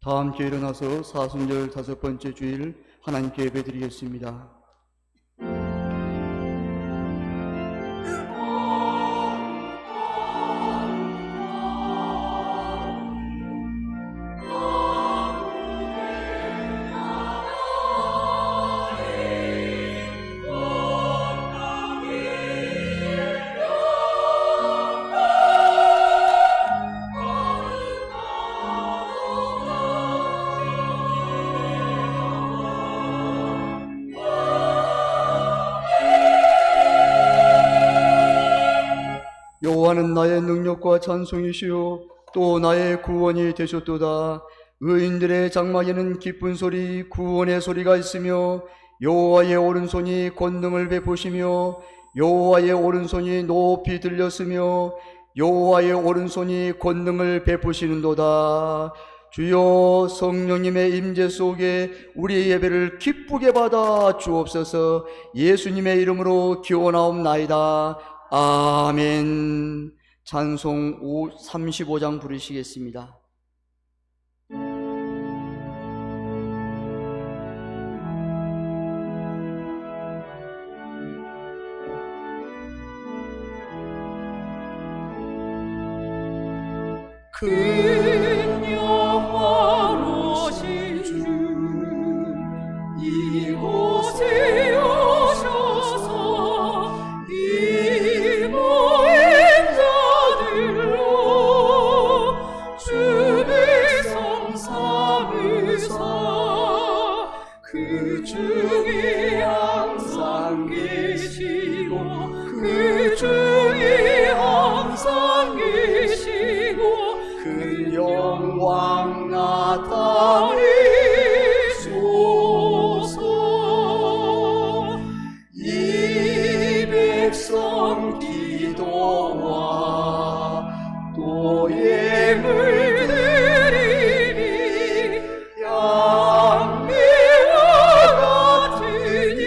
다 함께 일어나서 사순절 5번째 주일 하나님께 예배드리겠습니다. 여호와는 나의 능력과 찬송이시요 또 나의 구원이 되셨도다. 의인들의 장막에는 기쁜 소리, 구원의 소리가 있으며 여호와의 오른손이 권능을 베푸시며 여호와의 오른손이 높이 들렸으며 여호와의 오른손이 권능을 베푸시는도다. 주여, 성령님의 임재 속에 우리의 예배를 기쁘게 받아 주옵소서. 예수님의 이름으로 기원하옵나이다. 아멘. 찬송 35장 부르시겠습니다. 큰 영화로신 주 이곳에 오셔서 이 모인 자들로 주 백성 삼으사 그 중에 항상 계시고 그 중에 항상 계시고 그 영광 나타내소서. 이 백성 기도와 또 예물 드리니 양매와 같으니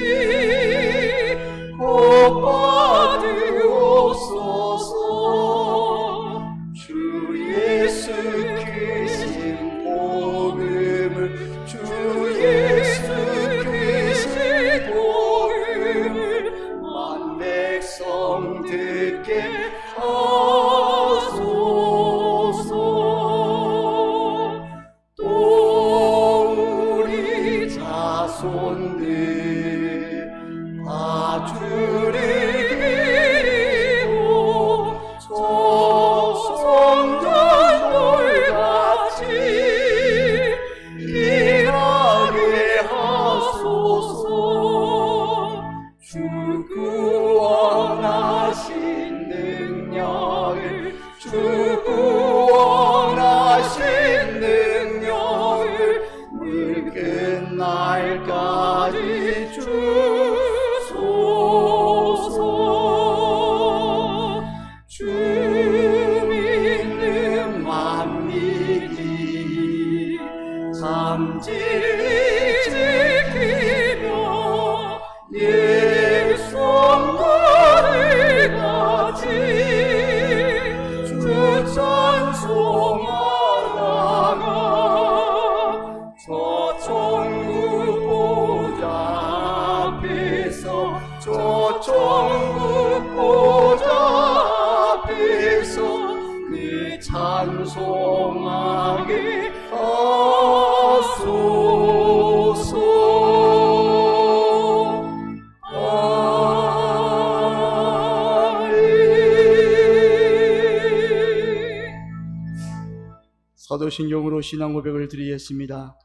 곧 받으옵소서. 주 예수 크신 복음을 주 예수 크신 복음을 만 백성 듣게 하소서. 또 우리 자손들 다 주를 기리고 저 성전돌같이 일하게 하소서. 주 구원하신 능력을 주 구원하신 능력을 늙은 날까지 주소서. 주 믿는 만민이 잠진히 지키며 예수님을 같이 주 찬송하다가 저 천국 보좌 앞에서 저 천국 보좌 앞에서 그 찬송하게 하소서. 사도신경으로 신앙 고백을 드리겠습니다.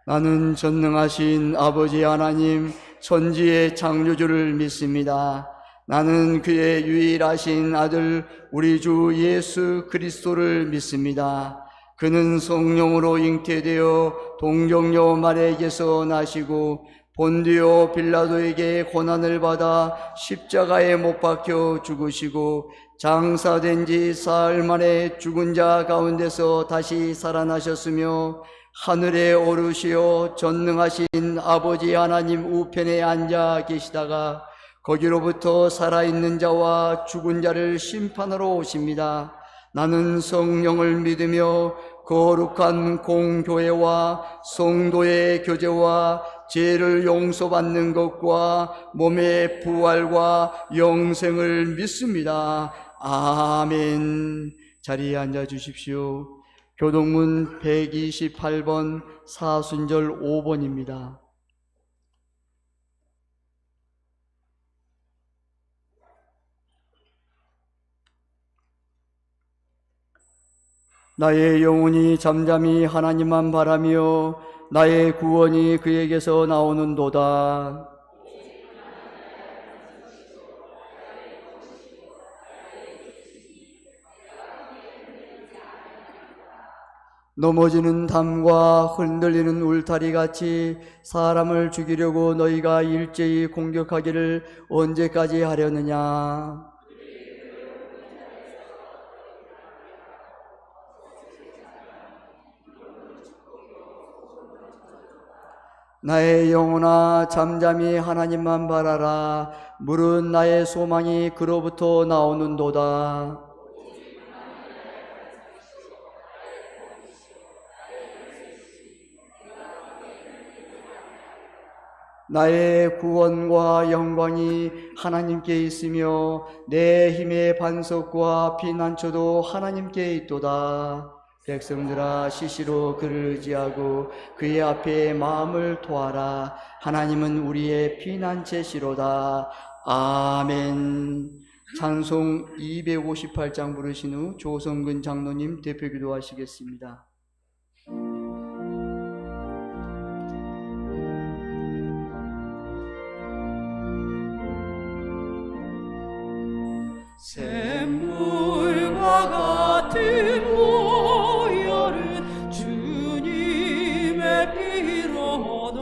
나는 전능하신 아버지 하나님 천지의 창조주를 믿습니다. 나는 그의 유일하신 아들 우리 주 예수 그리스도를 믿습니다. 그는 성령으로 잉태되어 동정녀 마리아에게서 나시고 본디오 빌라도에게 고난을 받아 십자가에 못 박혀 죽으시고 장사된 지 사흘 만에 죽은 자 가운데서 다시 살아나셨으며 하늘에 오르시어 전능하신 아버지 하나님 우편에 앉아 계시다가 거기로부터 살아있는 자와 죽은 자를 심판하러 오십니다. 나는 성령을 믿으며 거룩한 공교회와 성도의 교제와 죄를 용서받는 것과 몸의 부활과 영생을 믿습니다. 아멘. 자리에 앉아 주십시오. 교동문 128번 사순절 5번입니다. 나의 영혼이 잠잠히 하나님만 바라며 나의 구원이 그에게서 나오는도다. 넘어지는 담과 흔들리는 울타리 같이 사람을 죽이려고 너희가 일제히 공격하기를 언제까지 하려느냐? 나의 영혼아 잠잠히 하나님만 바라라. 물은 나의 소망이 그로부터 나오는도다. 나의 구원과 영광이 하나님께 있으며 내 힘의 반석과 피난처도 하나님께 있도다. 백성들아 시시로 그를 의지하고 그의 앞에 마음을 토하라. 하나님은 우리의 피난처시로다. 아멘. 찬송 258장 부르신 후 조성근 장로님 대표 기도하시겠습니다. 샘물과 같은 모혈은 주님의 피로다.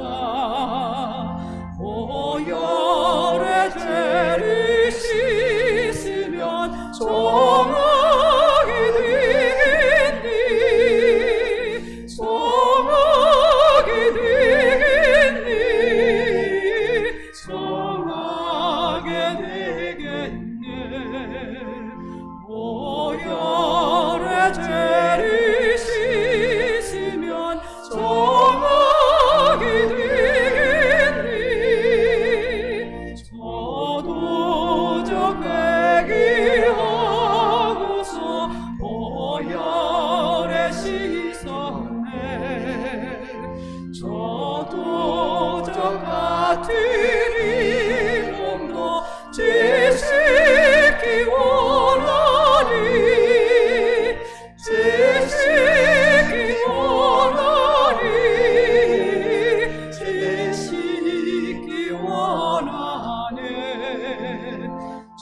모혈의 죄를 씻으면 정하게 되겠니? 정하게 되겠니? 정하게 되겠니? 모혈의 죄를 씻으면 정하게 되겠니? 저도적 회개하고서 모혈에 씻었네. 저도적 같은 이 몸도 지식이 원하니 지식이 원하니 지식이 원하네.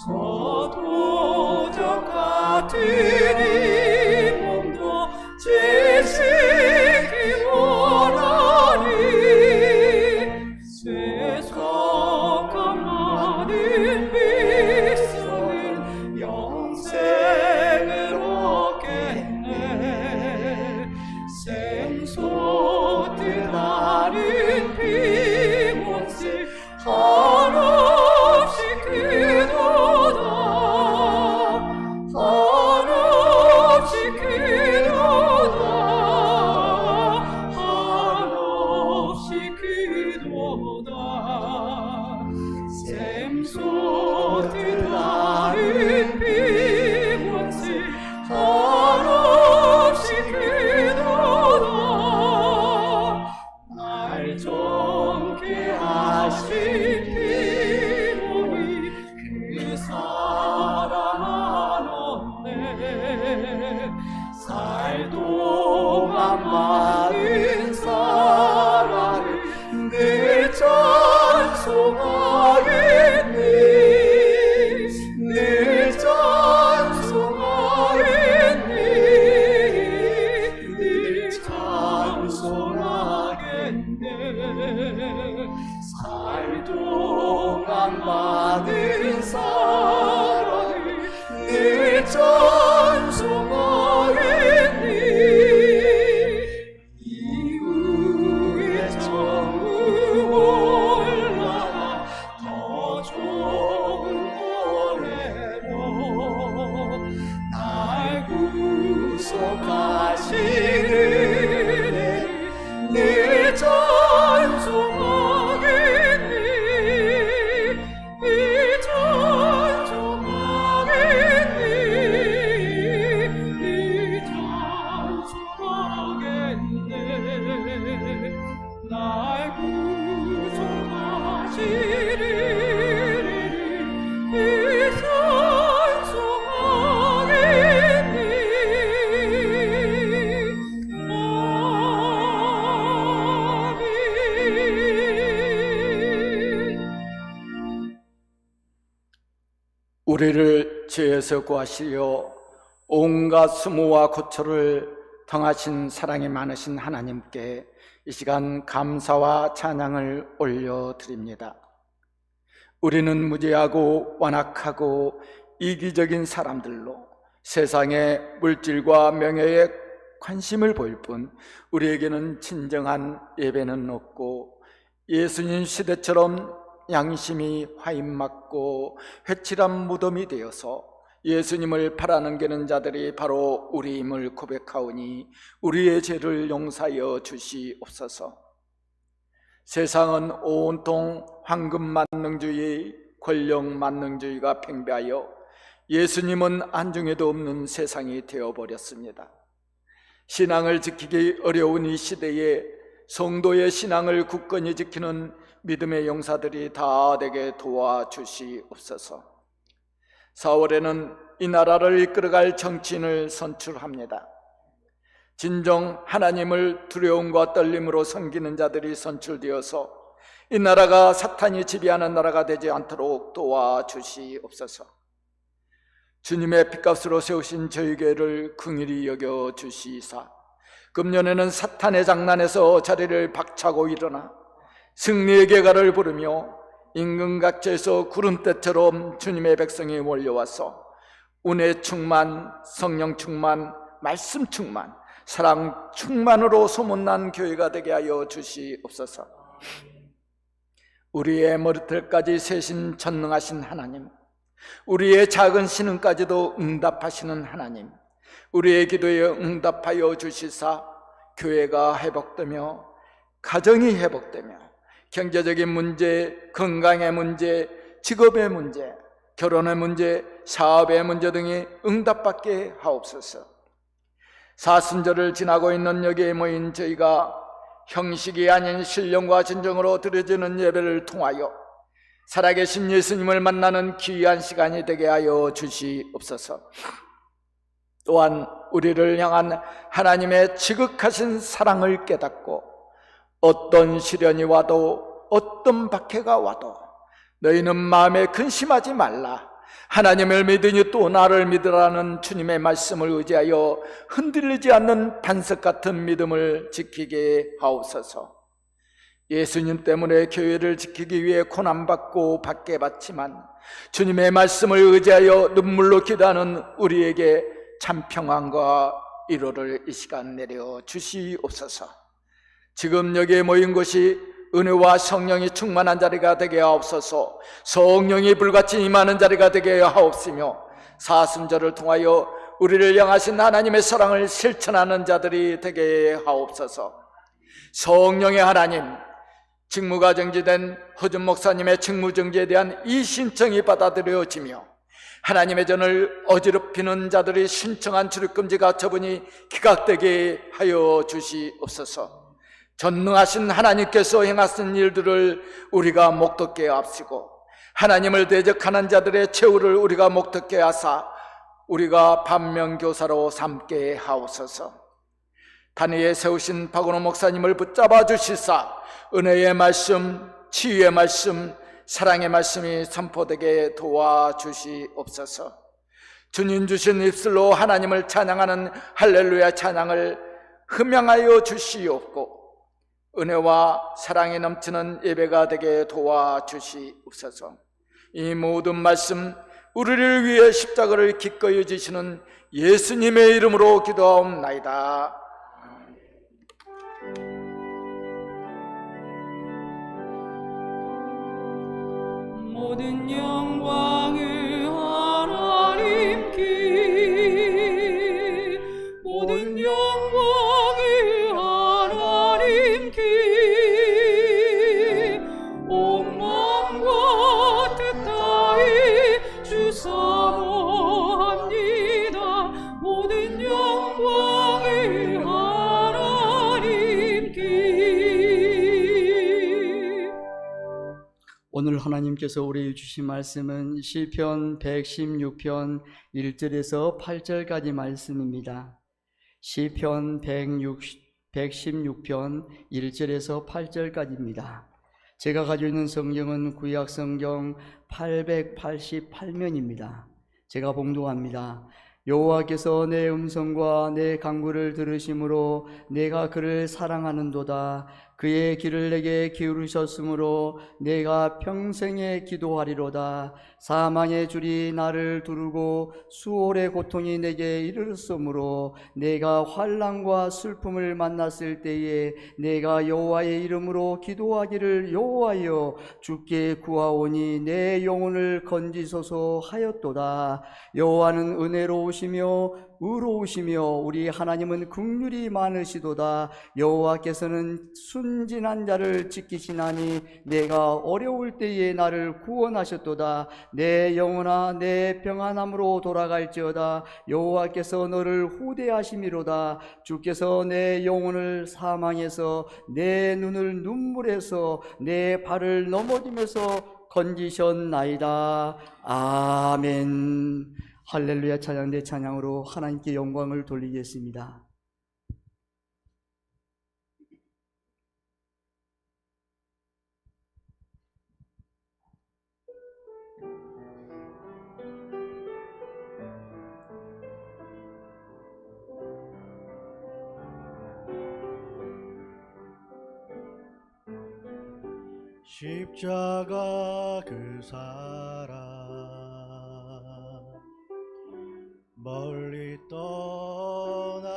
저도적 같은 이 몸도 지식이 원하니 세속한 많은 백성은 영생을 얻겠네. 생소뜻 하는 피곤시 한없이 크도다. 한없이 크도다. 한없이 크도다. 샘솟듯 하는 피곤시 한없이 크도다. 날 정케 하신 피곤이 그 사랑 안없네. 살 동안 많은 사랑을 늘 찬송하겠니? 늘 찬송하겠니? 늘 찬송하겠네. 살 동안 많은 사랑을 늘 찬송하겠니? 이후에 정우 올라가 더 좋은 노래로 날 구속하시는 날 구속하시리니 이 찬송하겠니. 우리를 죄에서 구하시려 온갖 수모와 고초를 당하신 사랑이 많으신 하나님께 이 시간 감사와 찬양을 올려드립니다. 우리는 무지하고 완악하고 이기적인 사람들로 세상의 물질과 명예에 관심을 보일 뿐 우리에게는 진정한 예배는 없고 예수님 시대처럼 양심이 화인맞고 회칠한 무덤이 되어서 예수님을 바라는게는 자들이 바로 우리임을 고백하오니 우리의 죄를 용서하여 주시옵소서. 세상은 온통 황금만능주의, 권력만능주의가 팽배하여 예수님은 안중에도 없는 세상이 되어버렸습니다. 신앙을 지키기 어려운 이 시대에 성도의 신앙을 굳건히 지키는 믿음의 용사들이 다 되게 도와주시옵소서. 4월에는 이 나라를 이끌어갈 정치인을 선출합니다. 진정 하나님을 두려움과 떨림으로 섬기는 자들이 선출되어서 이 나라가 사탄이 지배하는 나라가 되지 않도록 도와주시옵소서. 주님의 핏값으로 세우신 저희 교회를 긍휼히 여겨주시사 금년에는 사탄의 장난에서 자리를 박차고 일어나 승리의 개가를 부르며 임금각처에서 구름대처럼 주님의 백성이 몰려와서 은혜 충만, 성령 충만, 말씀 충만, 사랑 충만으로 소문난 교회가 되게 하여 주시옵소서. 우리의 머리털까지 세신 전능하신 하나님, 우리의 작은 신음까지도 응답하시는 하나님, 우리의 기도에 응답하여 주시사 교회가 회복되며 가정이 회복되며 경제적인 문제, 건강의 문제, 직업의 문제, 결혼의 문제, 사업의 문제 등이 응답받게 하옵소서. 사순절을 지나고 있는 여기에 모인 저희가 형식이 아닌 신령과 진정으로 드려지는 예배를 통하여 살아계신 예수님을 만나는 귀한 시간이 되게 하여 주시옵소서. 또한 우리를 향한 하나님의 지극하신 사랑을 깨닫고 어떤 시련이 와도 어떤 박해가 와도 너희는 마음에 근심하지 말라, 하나님을 믿으니 또 나를 믿으라는 주님의 말씀을 의지하여 흔들리지 않는 반석 같은 믿음을 지키게 하옵소서. 예수님 때문에 교회를 지키기 위해 고난받고 받게 받지만 주님의 말씀을 의지하여 눈물로 기도하는 우리에게 참 평안과 위로를 이 시간 내려 주시옵소서. 지금 여기에 모인 곳이 은혜와 성령이 충만한 자리가 되게 하옵소서. 성령이 불같이 임하는 자리가 되게 하옵시며 사순절을 통하여 우리를 향하신 하나님의 사랑을 실천하는 자들이 되게 하옵소서. 성령의 하나님, 직무가 정지된 허준 목사님의 직무 정지에 대한 이 신청이 받아들여지며 하나님의 전을 어지럽히는 자들이 신청한 출입금지가 처분이 기각되게 하여 주시옵소서. 전능하신 하나님께서 행하신 일들을 우리가 목독게 합시고 하나님을 대적하는 자들의 최후를 우리가 목독게 하사 우리가 반면교사로 삼게 하옵소서. 단위에 세우신 박원호 목사님을 붙잡아 주시사 은혜의 말씀, 치유의 말씀, 사랑의 말씀이 선포되게 도와주시옵소서. 주님 주신 입술로 하나님을 찬양하는 할렐루야 찬양을 흠양하여 주시옵고 은혜와 사랑이 넘치는 예배가 되게 도와주시옵소서. 이 모든 말씀 우리를 위해 십자가를 기꺼이 지시는 예수님의 이름으로 기도하옵나이다. 모든 영광을 하나님께, 모든 영광을 하나님께, 온 마음과 뜻 다해 주사모합니다. 모든 영광을 하나님께. 오늘 하나님께서 우리에게 주신 말씀은 시편 116편 1절에서 8절까지 말씀입니다. 시편 116편 1절에서 8절까지입니다. 제가 가지고 있는 성경은 구약 성경 888면입니다. 제가 봉독합니다. 여호와께서 내 음성과 내 간구를 들으심으로 내가 그를 사랑하는도다. 그의 길을 내게 기울이셨으므로 내가 평생에 기도하리로다. 사망의 줄이 나를 두르고 수월의 고통이 내게 이르렀으므로 내가 환난과 슬픔을 만났을 때에 내가 여호와의 이름으로 기도하기를 여호와여 주께 구하오니 내 영혼을 건지소서 하였도다. 여호와는 은혜로우시며 의로우시며 우리 하나님은 긍휼이 많으시도다. 여호와께서는 순진한 자를 지키시나니 내가 어려울 때에 나를 구원하셨도다. 내 영혼아 내 평안함으로 돌아갈지어다. 여호와께서 너를 후대하심이로다. 주께서 내 영혼을 사망에서 내 눈을 눈물에서 내 발을 넘어짐에서 건지셨나이다. 아멘. 할렐루야. 찬양 대 찬양으로 하나님께 영광을 돌리겠습니다. 십자가 그 사랑 멀리 떠나서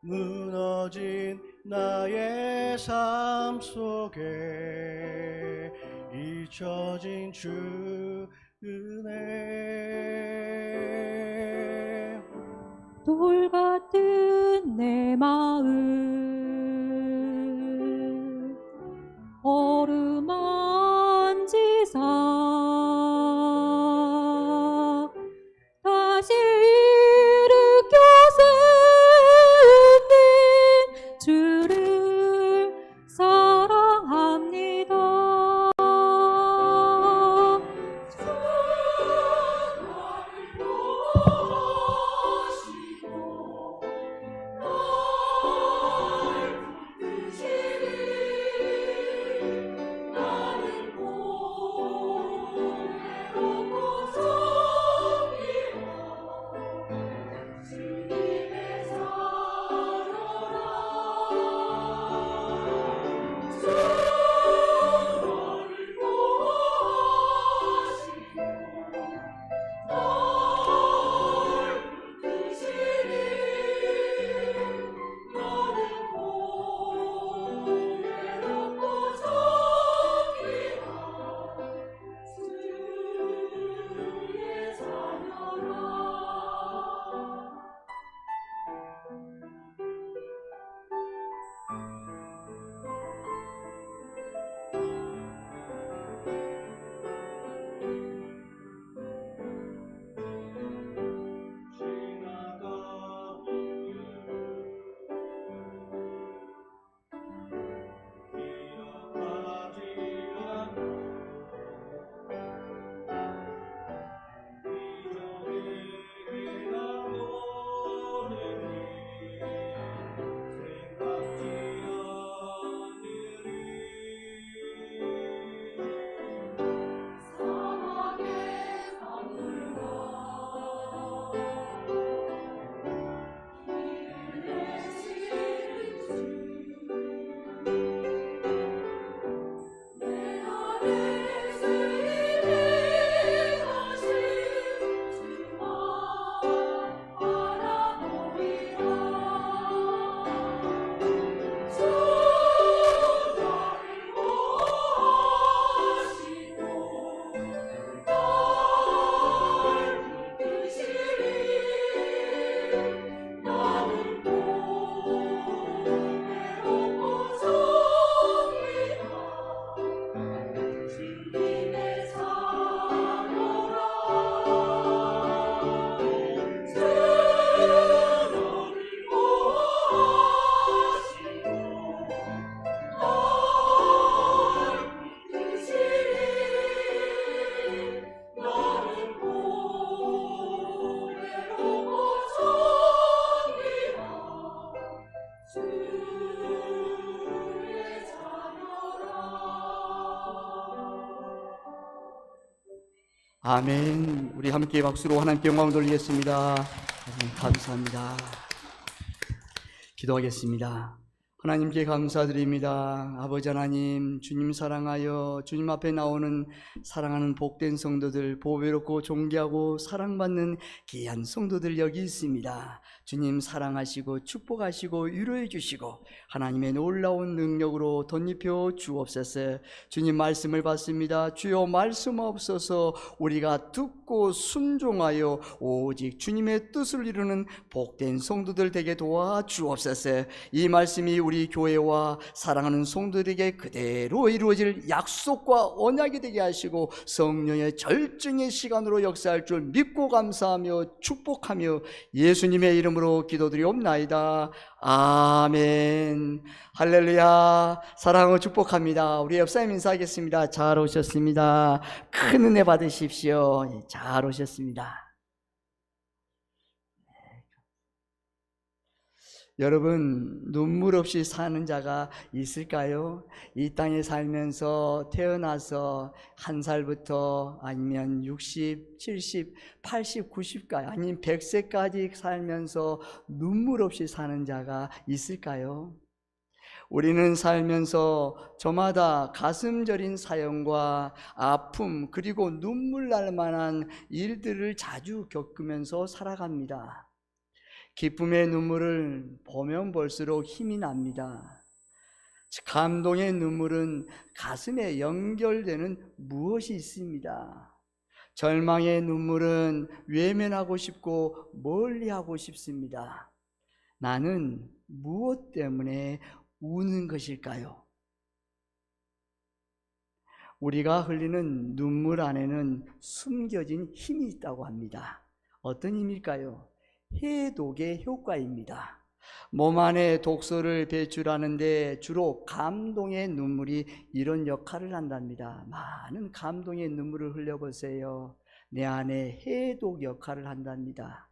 무너진 나의 삶 속에 잊혀진 주 은혜 돌 같은 내 마음 어루만지사 다시 일으켜 세운 주를 사랑합니다. 주는 나를 도와주시고 아멘. 우리 함께 박수로 하나님께 영광을 돌리겠습니다. 하나님 감사합니다. 기도하겠습니다. 하나님께 감사드립니다. 아버지 하나님, 주님 사랑하여 주님 앞에 나오는 사랑하는 복된 성도들, 보배롭고 존귀하고 사랑받는 귀한 성도들 여기 있습니다. 주님 사랑하시고 축복하시고 위로해 주시고 하나님의 놀라운 능력으로 덧입혀 주옵소서. 주님 말씀을 받습니다. 주여 말씀하옵소서. 우리가 듣고 순종하여 오직 주님의 뜻을 이루는 복된 성도들 되게 도와 주옵소서. 이 말씀이 우리 교회와 사랑하는 성도들에게 그대로 이루어질 약속과 언약이 되게 하시고 성령의 절정의 시간으로 역사할 줄 믿고 감사하며 축복하며 예수님의 이름으로 기도드리옵나이다. 아멘. 할렐루야. 사랑하고 축복합니다. 우리 옆사님 인사하겠습니다. 잘 오셨습니다. 큰 은혜 받으십시오. 잘 오셨습니다. 여러분, 눈물 없이 사는 자가 있을까요? 이 땅에 살면서 태어나서 1살부터 아니면 60, 70, 80, 90까지 아니면 100세까지 살면서 눈물 없이 사는 자가 있을까요? 우리는 살면서 저마다 가슴 저린 사연과 아픔 그리고 눈물 날 만한 일들을 자주 겪으면서 살아갑니다. 기쁨의 눈물을 보면 볼수록 힘이 납니다. 감동의 눈물은 가슴에 연결되는 무엇이 있습니다. 절망의 눈물은 외면하고 싶고 멀리하고 싶습니다. 나는 무엇 때문에 우는 것일까요? 우리가 흘리는 눈물 안에는 숨겨진 힘이 있다고 합니다. 어떤 힘일까요? 해독의 효과입니다. 몸 안에 독소를 배출하는데 주로 감동의 눈물이 이런 역할을 한답니다. 많은 감동의 눈물을 흘려보세요. 내 안에 해독 역할을 한답니다.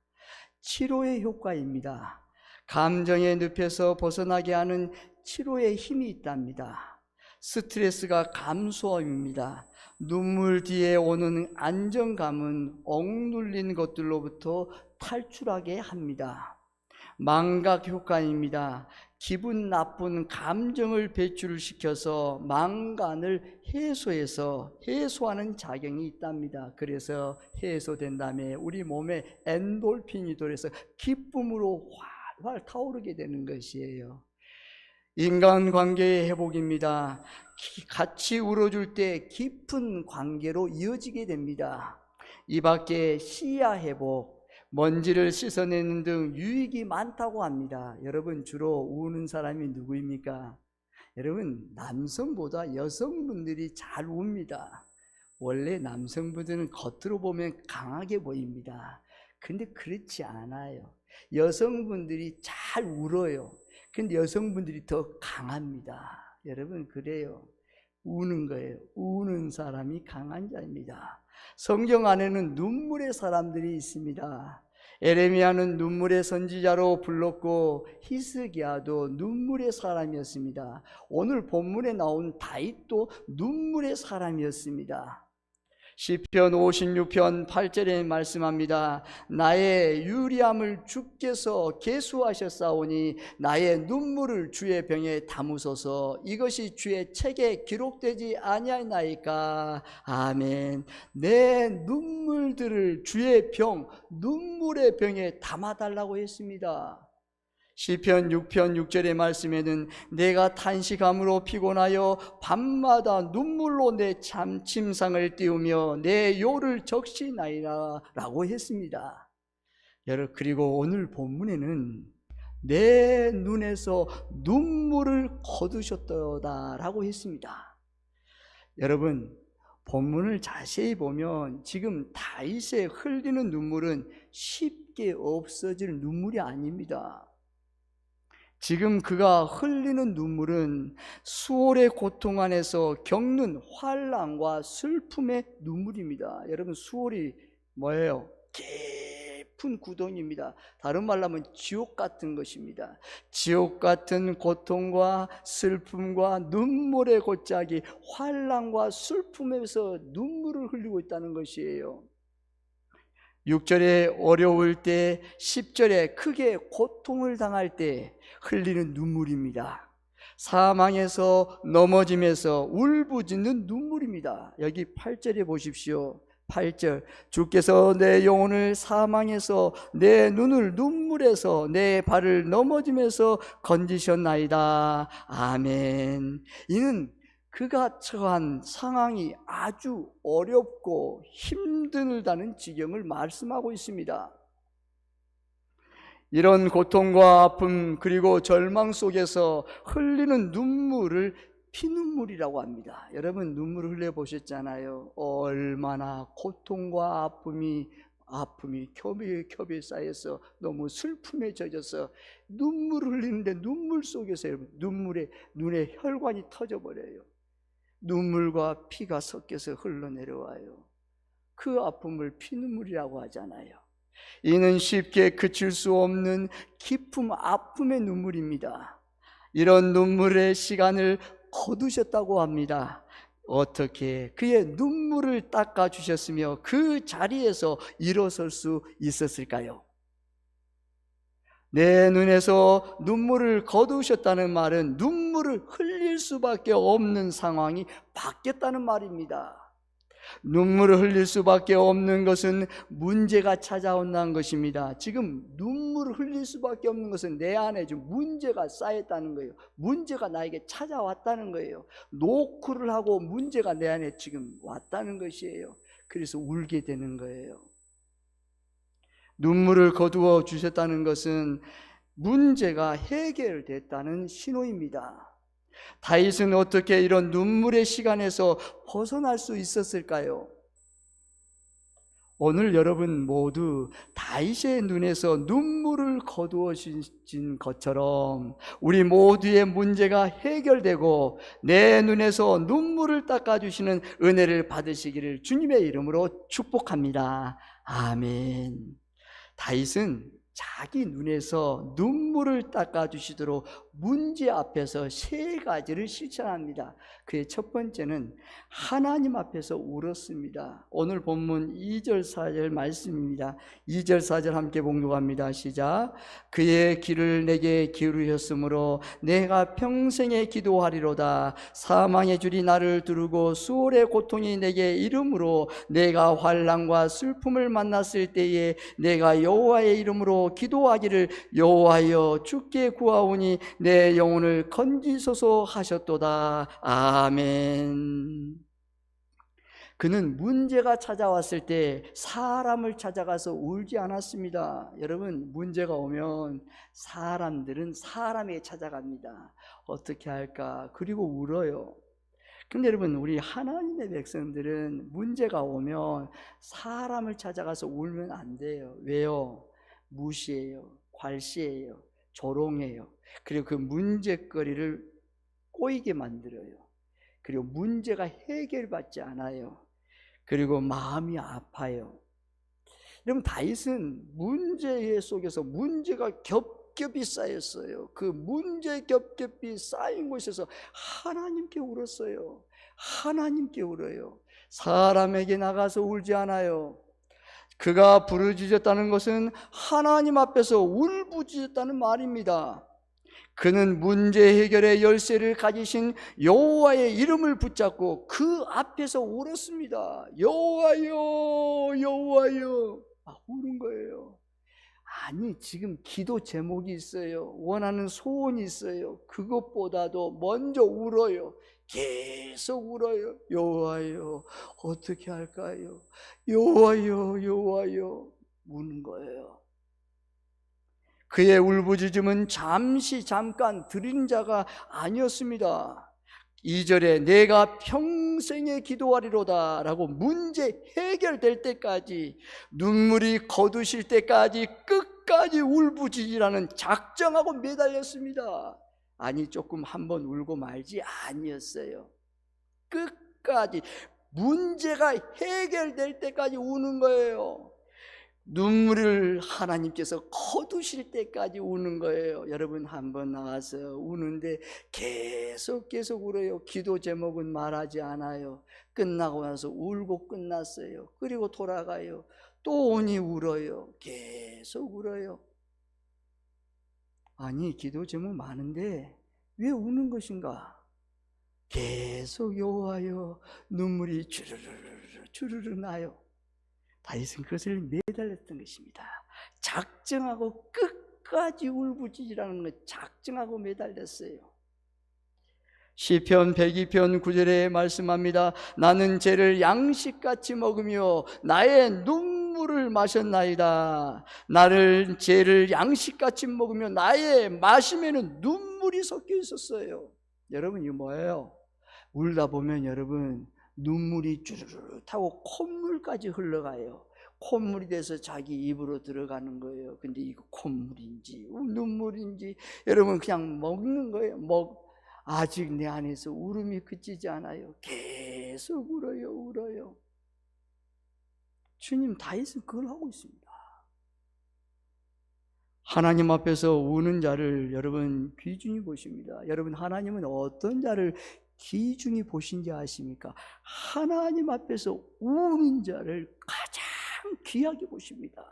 치료의 효과입니다. 감정의 늪에서 벗어나게 하는 치료의 힘이 있답니다. 스트레스가 감소함입니다. 눈물 뒤에 오는 안정감은 억눌린 것들로부터 탈출하게 합니다. 망각 효과입니다. 기분 나쁜 감정을 배출시켜서 망간을 해소하는 작용이 있답니다. 그래서 해소된 다음에 우리 몸에 엔돌핀이 돌아서 기쁨으로 활활 타오르게 되는 것이에요. 인간관계의 회복입니다. 같이 울어줄 때 깊은 관계로 이어지게 됩니다. 이 밖에 시야 회복, 먼지를 씻어내는 등 유익이 많다고 합니다. 여러분, 주로 우는 사람이 누구입니까? 여러분, 남성보다 여성분들이 잘 웁니다. 원래 남성분들은 겉으로 보면 강하게 보입니다. 근데 그렇지 않아요. 여성분들이 잘 울어요. 근데 여성분들이 더 강합니다. 여러분, 그래요. 우는 거예요. 우는 사람이 강한 자입니다. 성경 안에는 눈물의 사람들이 있습니다. 에레미야는 눈물의 선지자로 불렀고 히스기야도 눈물의 사람이었습니다. 오늘 본문에 나온 다윗도 눈물의 사람이었습니다. 시편 56편 8절에 말씀합니다. 나의 유리함을 주께서 계수하셨사오니 나의 눈물을 주의 병에 담으소서. 이것이 주의 책에 기록되지 아니하나이까. 아멘. 내 눈물들을 주의 눈물의 병에 담아달라고 했습니다. 시편 6편 6절의 말씀에는 내가 탄식함으로 피곤하여 밤마다 눈물로 내 침상을 띄우며 내 요를 적시나이다 라고 했습니다. 여러분, 그리고 오늘 본문에는 내 눈에서 눈물을 거두셨다 라고 했습니다. 여러분, 본문을 자세히 보면 지금 다윗의 흘리는 눈물은 쉽게 없어질 눈물이 아닙니다. 지금 그가 흘리는 눈물은 수월의 고통 안에서 겪는 환난과 슬픔의 눈물입니다. 여러분, 수월이 뭐예요? 깊은 구덩이입니다. 다른 말로 하면 지옥 같은 것입니다. 지옥 같은 고통과 슬픔과 눈물의 골짜기, 환난과 슬픔에서 눈물을 흘리고 있다는 것이에요. 6절에 어려울 때, 10절에 크게 고통을 당할 때 흘리는 눈물입니다. 사망에서 넘어짐에서 울부짖는 눈물입니다. 여기 8절에 보십시오. 8절, 주께서 내 영혼을 사망에서 내 눈을 눈물에서 내 발을 넘어짐에서 건지셨나이다. 아멘. 이는 그가 처한 상황이 아주 어렵고 힘들다는 지경을 말씀하고 있습니다. 이런 고통과 아픔 그리고 절망 속에서 흘리는 눈물을 피눈물이라고 합니다. 여러분 눈물을 흘려보셨잖아요. 얼마나 고통과 아픔이 겹에 쌓여서 너무 슬픔에 젖어서 눈물을 흘리는데 눈물 속에서 여러분 눈에 혈관이 터져버려요. 눈물과 피가 섞여서 흘러내려와요. 그 아픔을 피눈물이라고 하잖아요. 이는 쉽게 그칠 수 없는 깊은 아픔의 눈물입니다. 이런 눈물의 시간을 거두셨다고 합니다. 어떻게 그의 눈물을 닦아주셨으며 그 자리에서 일어설 수 있었을까요? 내 눈에서 눈물을 거두셨다는 말은 눈물을 흘릴 수밖에 없는 상황이 바뀌었다는 말입니다. 눈물을 흘릴 수밖에 없는 것은 문제가 찾아온다는 것입니다. 지금 눈물을 흘릴 수밖에 없는 것은 내 안에 지금 문제가 쌓였다는 거예요. 문제가 나에게 찾아왔다는 거예요. 노크를 하고 문제가 내 안에 지금 왔다는 것이에요. 그래서 울게 되는 거예요. 눈물을 거두어 주셨다는 것은 문제가 해결됐다는 신호입니다. 다윗은 어떻게 이런 눈물의 시간에서 벗어날 수 있었을까요? 오늘 여러분 모두 다윗의 눈에서 눈물을 거두어진 것처럼 우리 모두의 문제가 해결되고 내 눈에서 눈물을 닦아주시는 은혜를 받으시기를 주님의 이름으로 축복합니다. 아멘. 다윗은 자기 눈에서 눈물을 닦아주시도록 문제 앞에서 세 가지를 실천합니다. 그의 첫 번째는 하나님 앞에서 울었습니다. 오늘 본문 2절 4절 말씀입니다. 2절 4절 함께 봉독합니다. 시작. 그의 귀를 내게 기울이셨으므로 내가 평생에 기도하리로다. 사망의 줄이 나를 두르고 수월의 고통이 내게 이름으로 내가 환난과 슬픔을 만났을 때에 내가 여호와의 이름으로 기도하기를 여호와여 주께 구하오니 내 영혼을 건지소서 하셨도다. 아멘. 그는 문제가 찾아왔을 때 사람을 찾아가서 울지 않았습니다. 여러분 문제가 오면 사람들은 사람에게 찾아갑니다. 어떻게 할까? 그리고 울어요. 근데 여러분 우리 하나님의 백성들은 문제가 오면 사람을 찾아가서 울면 안 돼요. 왜요? 무시해요. 괄시해요. 조롱해요. 그리고 그 문제거리를 꼬이게 만들어요. 그리고 문제가 해결받지 않아요. 그리고 마음이 아파요. 여러분 다윗은 문제 속에서 문제가 겹겹이 쌓였어요. 그 문제 겹겹이 쌓인 곳에서 하나님께 울었어요. 하나님께 울어요. 사람에게 나가서 울지 않아요. 그가 부르짖었다는 것은 하나님 앞에서 울부짖었다는 말입니다. 그는 문제 해결의 열쇠를 가지신 여호와의 이름을 붙잡고 그 앞에서 울었습니다. 여호와여, 여호와여. 우는 거예요. 아니 지금 기도 제목이 있어요. 원하는 소원이 있어요. 그것보다도 먼저 울어요. 계속 울어요. 여호와여 어떻게 할까요? 여호와여 여호와여 우는 거예요. 그의 울부짖음은 잠깐 들은 자가 아니었습니다. 2절에 내가 평생에 기도하리로다 라고 문제 해결될 때까지 눈물이 거두실 때까지 끝까지 울부짖으라는 작정하고 매달렸습니다. 아니 조금 한번 울고 말지 아니었어요. 끝까지 문제가 해결될 때까지 우는 거예요. 눈물을 하나님께서 거두실 때까지 우는 거예요. 여러분 한번 나가서 우는데 계속 울어요. 기도 제목은 말하지 않아요. 끝나고 나서 울고 끝났어요. 그리고 돌아가요. 또 오니 울어요. 계속 울어요. 아니, 기도 제목 많은데 왜 우는 것인가? 계속 여호와여 눈물이 주르르 나요. 다윗은 그것을 매달렸던 것입니다. 작정하고 끝까지 울부짖으라는 것, 작정하고 매달렸어요. 시편 102편 9절에 말씀합니다. 나는 죄를 양식같이 먹으며 나의 눈물을 마셨나이다. 나를 죄를 양식같이 먹으며 나의 마심에는 눈물이 섞여 있었어요. 여러분, 이거 뭐예요? 울다 보면 여러분 눈물이 쭈르르 타고 콧물까지 흘러가요. 콧물이 돼서 자기 입으로 들어가는 거예요. 근데 이거 콧물인지 눈물인지 여러분 그냥 먹는 거예요. 아직 내 안에서 울음이 그치지 않아요. 계속 울어요. 주님, 다윗은 그걸 하고 있습니다. 하나님 앞에서 우는 자를 여러분 귀중히 보십니다. 여러분, 하나님은 어떤 자를 귀중히 보신지 아십니까? 하나님 앞에서 우는 자를 가장 귀하게 보십니다.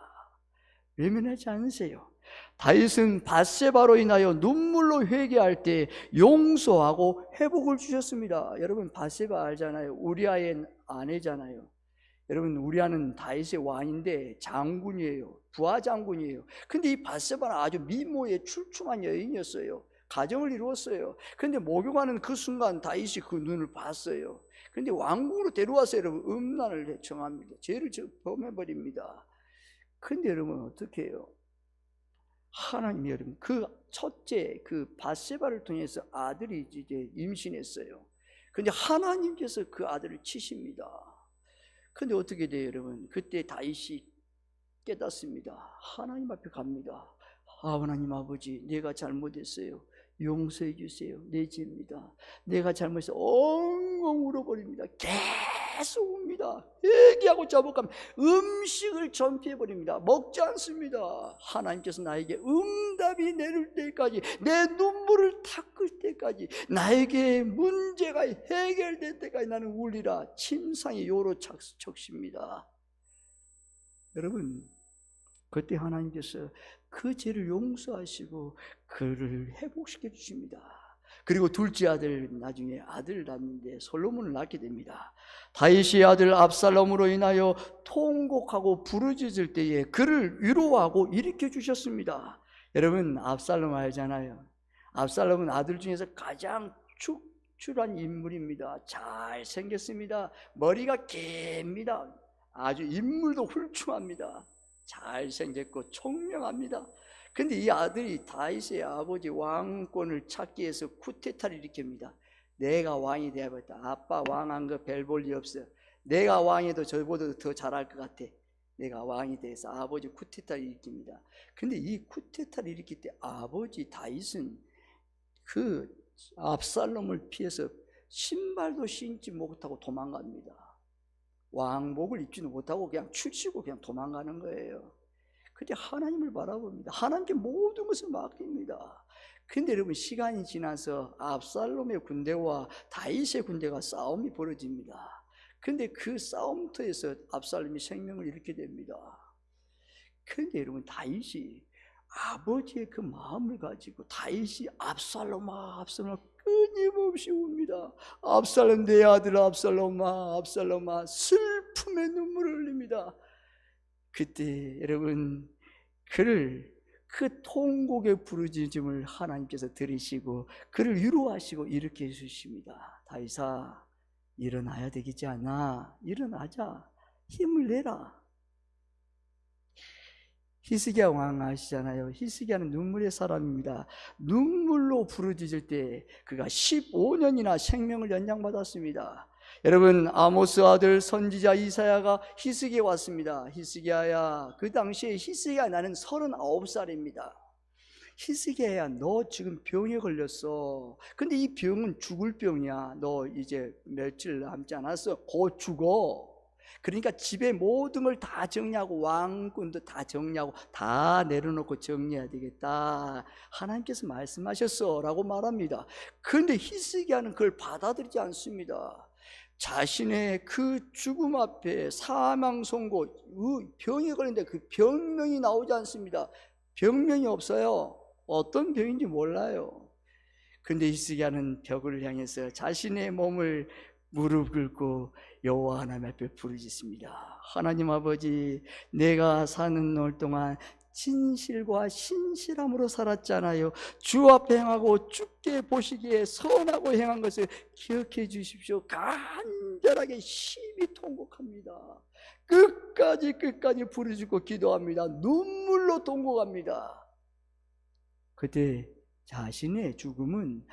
외면하지 않으세요. 다윗은 밧세바로 인하여 눈물로 회개할 때 용서하고 회복을 주셨습니다. 여러분, 밧세바 알잖아요. 우리아의 아내잖아요. 여러분, 우리아는 다윗의 왕인데 장군이에요. 부하 장군이에요. 근데 이 밧세바는 아주 미모에 출중한 여인이었어요. 가정을 이루었어요. 근데 목욕하는 그 순간 다윗이 그 눈을 봤어요. 근데 왕궁으로 데려와서 여러분 음란을 청합니다. 죄를 범해버립니다. 근데 여러분 어떻게 해요? 하나님, 여러분 그 첫째 그 밧세바를 통해서 아들이 이제 임신했어요. 근데 하나님께서 그 아들을 치십니다. 근데 어떻게 돼요, 여러분? 그때 다윗이 깨닫습니다. 하나님 앞에 갑니다. 하나님 아버지, 내가 잘못했어요. 용서해 주세요. 내 죄입니다. 내가 잘못해서 엉엉 울어버립니다. 계속 웁니다. 회개하고 자복하면 음식을 전폐해버립니다. 먹지 않습니다. 하나님께서 나에게 응답이 내릴 때까지, 내 눈물을 닦을 때까지, 나에게 문제가 해결될 때까지 나는 울리라. 침상에 요로 적십니다. 여러분, 그때 하나님께서 그 죄를 용서하시고 그를 회복시켜 주십니다. 그리고 둘째 아들, 나중에 아들을 낳는데 솔로몬을 낳게 됩니다. 다윗의 아들 압살롬으로 인하여 통곡하고 부르짖을 때에 그를 위로하고 일으켜 주셨습니다. 여러분, 압살롬 알잖아요. 압살롬은 아들 중에서 가장 축출한 인물입니다. 잘생겼습니다. 머리가 깁니다. 아주 인물도 훌륭합니다. 잘생겼고 총명합니다. 근데 이 아들이 다윗의 아버지 왕권을 찾기 위해서 쿠데타를 일으킵니다. 내가 왕이 되어버렸다. 아빠 왕한 거 별 볼 일 없어. 내가 왕해도 저보다 더 잘할 것 같아. 내가 왕이 돼서 아버지 쿠데타를 일으킵니다. 근데 이 쿠데타를 일으킬 때 아버지 다윗은 그 압살롬을 피해서 신발도 신지 못하고 도망갑니다. 왕복을 입지도 못하고 그냥 축치고 그냥 도망가는 거예요. 그때 하나님을 바라봅니다. 하나님께 모든 것을 맡깁니다. 근데 여러분, 시간이 지나서 압살롬의 군대와 다윗의 군대가 싸움이 벌어집니다. 근데 그 싸움터에서 압살롬이 생명을 잃게 됩니다. 근데 여러분, 다윗이 아버지의 그 마음을 가지고 다윗이 압살롬아 끊임없이 웁니다. 압살롬, 내 아들 압살롬아, 압살롬아, 슬픔의 눈물을 흘립니다. 그때 여러분, 그를 그 통곡의 부르짖음을 하나님께서 들으시고 그를 위로하시고 일으켜 주십니다. 다윗아, 일어나야 되겠지 않나? 일어나자. 힘을 내라. 히스기야 왕 아시잖아요. 히스기야는 눈물의 사람입니다. 눈물로 부르짖을 때 그가 15년이나 생명을 연장받았습니다. 여러분, 아모스 아들 선지자 이사야가 히스기야에 왔습니다. 히스기야야, 그 당시에 히스기야 나는 39살입니다. 히스기야야, 너 지금 병에 걸렸어. 근데 이 병은 죽을 병이야. 너 이제 며칠 남지 않았어. 곧 죽어. 그러니까 집에 모든 걸 다 정리하고 왕권도 다 정리하고 다 내려놓고 정리해야 되겠다. 하나님께서 말씀하셨어 라고 말합니다. 그런데 히스기야는 그걸 받아들이지 않습니다. 자신의 그 죽음 앞에 사망 선고, 병에 걸렸는데 그 병명이 나오지 않습니다. 병명이 없어요. 어떤 병인지 몰라요. 그런데 히스기야는 벽을 향해서 자신의 몸을 무릎 꿇고 여호와 하나님 앞에 부르짖습니다. 하나님 아버지, 내가 사는 날 동안 진실과 신실함으로 살았잖아요. 주 앞에 행하고 주께 보시기에 선하고 행한 것을 기억해 주십시오. 간절하게 심히 통곡합니다. 끝까지 부르짖고 기도합니다. 눈물로 통곡합니다. 그때 자신의 죽음은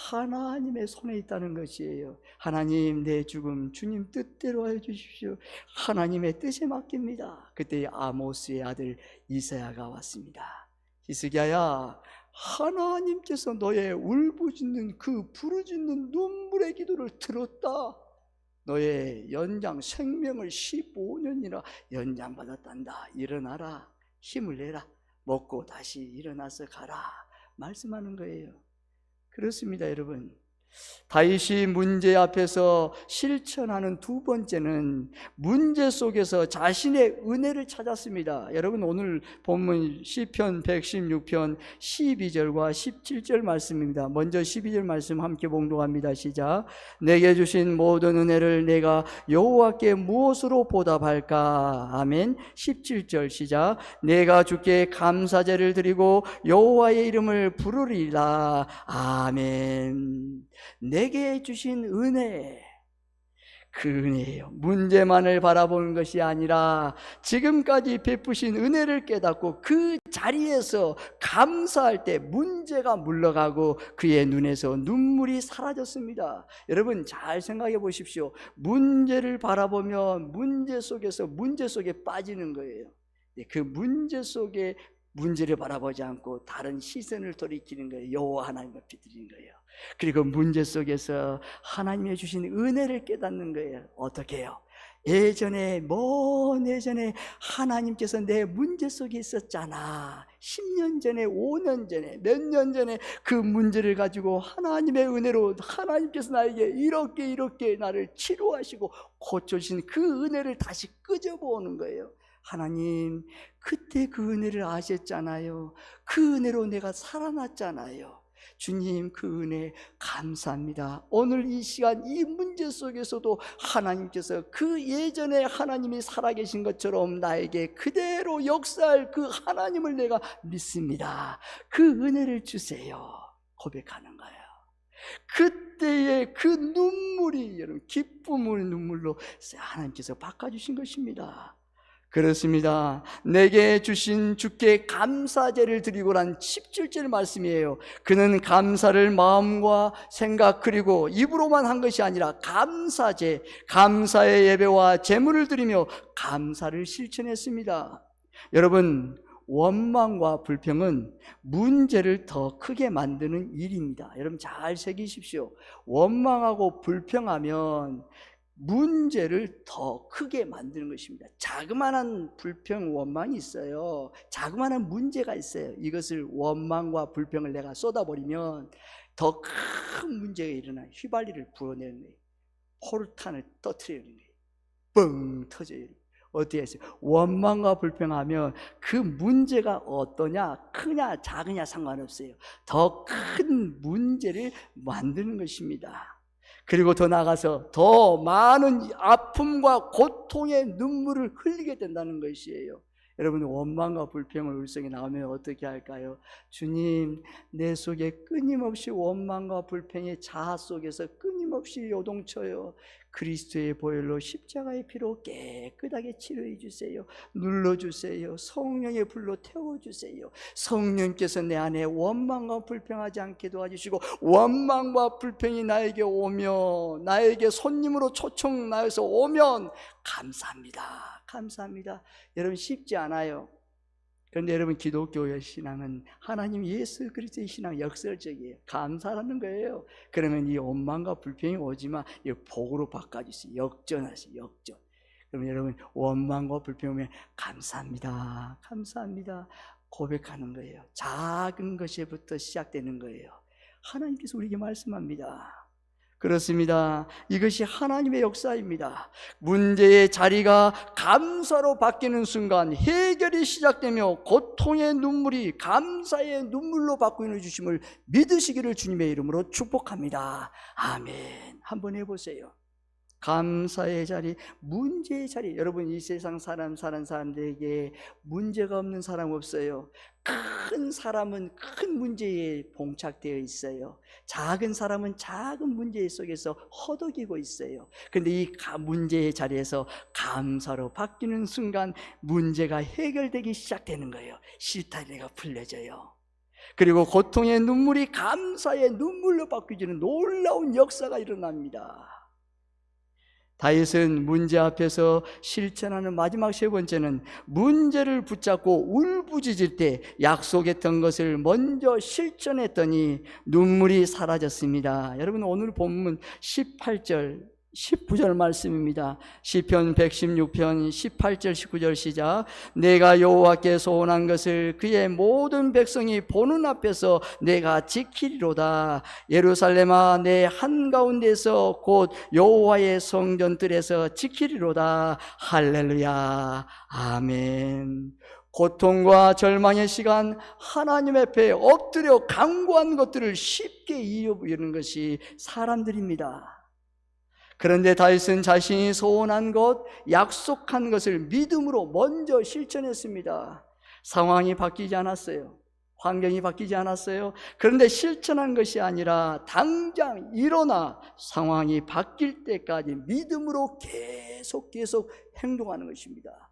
하나님의 손에 있다는 것이에요. 하나님, 내 죽음 주님 뜻대로 해 주십시오. 하나님의 뜻에 맡깁니다. 그때 아모스의 아들 이사야가 왔습니다. 히스기야야, 하나님께서 너의 울부짖는 그 부르짖는 눈물의 기도를 들었다. 너의 연장 생명을 15년이나 연장받았단다. 일어나라, 힘을 내라, 먹고 다시 일어나서 가라 말씀하는 거예요. 그렇습니다, 여러분. 다윗이 문제 앞에서 실천하는 두 번째는 문제 속에서 자신의 은혜를 찾았습니다. 여러분, 오늘 본문 시편 116편 12절과 17절 말씀입니다. 먼저 12절 말씀 함께 봉독합니다. 시작. 내게 주신 모든 은혜를 내가 여호와께 무엇으로 보답할까? 아멘. 17절 시작. 내가 주께 감사제를 드리고 여호와의 이름을 부르리라. 아멘. 내게 주신 은혜, 그 은혜예요. 문제만을 바라보는 것이 아니라 지금까지 베푸신 은혜를 깨닫고 그 자리에서 감사할 때 문제가 물러가고 그의 눈에서 눈물이 사라졌습니다. 여러분, 잘 생각해 보십시오. 문제를 바라보면 문제 속에 빠지는 거예요. 그 문제 속에 문제를 바라보지 않고 다른 시선을 돌이키는 거예요. 여호와 하나님을 비드리는 거예요. 그리고 문제 속에서 하나님이 주신 은혜를 깨닫는 거예요. 어떻게 해요? 먼 예전에 하나님께서 내 문제 속에 있었잖아. 10년 전에, 5년 전에, 몇 년 전에 그 문제를 가지고 하나님의 은혜로 하나님께서 나에게 이렇게 나를 치료하시고 고쳐주신 그 은혜를 다시 끄집어오는 거예요. 하나님, 그때 그 은혜를 아셨잖아요. 그 은혜로 내가 살아났잖아요. 주님, 그 은혜 감사합니다. 오늘 이 시간 이 문제 속에서도 하나님께서 그 예전에 하나님이 살아계신 것처럼 나에게 그대로 역사할 그 하나님을 내가 믿습니다. 그 은혜를 주세요. 고백하는 거예요. 그때의 그 눈물이 여러분 기쁨의 눈물로 하나님께서 바꿔주신 것입니다. 그렇습니다. 내게 주신 주께 감사제를 드리고란 17절 말씀이에요. 그는 감사를 마음과 생각 그리고 입으로만 한 것이 아니라 감사제, 감사의 예배와 제물을 드리며 감사를 실천했습니다. 여러분, 원망과 불평은 문제를 더 크게 만드는 일입니다. 여러분, 잘 새기십시오. 원망하고 불평하면 문제를 더 크게 만드는 것입니다. 자그마한 불평, 원망이 있어요. 자그마한 문제가 있어요. 이것을 원망과 불평을 내가 쏟아버리면 더 큰 문제가 일어나요. 휘발유를 불어내는 거예요. 포르탄을 터뜨리는 거예요. 뻥 터져요. 어떻게 했어요? 원망과 불평하면 그 문제가 어떠냐, 크냐 작으냐 상관없어요. 더 큰 문제를 만드는 것입니다. 그리고 더 나아가서 더 많은 아픔과 고통의 눈물을 흘리게 된다는 것이에요. 여러분, 원망과 불평을 우리 속에 나오면 어떻게 할까요? 주님, 내 속에 끊임없이 원망과 불평의 자아 속에서 끊임없이 요동쳐요. 그리스도의 보혈로 십자가의 피로 깨끗하게 치료해 주세요. 눌러주세요. 성령의 불로 태워주세요. 성령께서 내 안에 원망과 불평하지 않게 도와주시고, 원망과 불평이 나에게 오면, 나에게 손님으로 초청나여서 오면 감사합니다. 감사합니다. 여러분, 쉽지 않아요. 그런데 여러분, 기독교의 신앙은 하나님 예수 그리스도의 신앙 역설적이에요. 감사하는 거예요. 그러면 이 원망과 불평이 오지만 이 복으로 바꿔주세요. 역전하세요. 역전. 그럼 여러분 원망과 불평하면 감사합니다, 감사합니다 고백하는 거예요. 작은 것에부터 시작되는 거예요. 하나님께서 우리에게 말씀합니다. 그렇습니다. 이것이 하나님의 역사입니다. 문제의 자리가 감사로 바뀌는 순간 해결이 시작되며 고통의 눈물이 감사의 눈물로 바꾸는 주심을 믿으시기를 주님의 이름으로 축복합니다. 아멘. 한번 해보세요. 감사의 자리, 문제의 자리. 여러분, 이 세상 사는 사람들에게 문제가 없는 사람 없어요. 큰 사람은 큰 문제에 봉착되어 있어요. 작은 사람은 작은 문제 속에서 허덕이고 있어요. 그런데 이 문제의 자리에서 감사로 바뀌는 순간 문제가 해결되기 시작되는 거예요. 실타래가 풀려져요. 그리고 고통의 눈물이 감사의 눈물로 바뀌어지는 놀라운 역사가 일어납니다. 다윗은 문제 앞에서 실천하는 마지막 세 번째는 문제를 붙잡고 울부짖을 때 약속했던 것을 먼저 실천했더니 눈물이 사라졌습니다. 여러분, 오늘 본문 18절 19절 말씀입니다. 시편 116편 18절 19절 시작. 내가 여호와께 소원한 것을 그의 모든 백성이 보는 앞에서 내가 지키리로다. 예루살렘아, 내 한가운데서 곧 여호와의 성전들에서 지키리로다. 할렐루야. 아멘. 고통과 절망의 시간, 하나님 앞에 엎드려 간구한 것들을 쉽게 잊어버리는 것이 사람들입니다. 그런데 다윗은 자신이 소원한 것, 약속한 것을 믿음으로 먼저 실천했습니다. 상황이 바뀌지 않았어요. 환경이 바뀌지 않았어요. 그런데 실천한 것이 아니라 당장 일어나 상황이 바뀔 때까지 믿음으로 계속 행동하는 것입니다.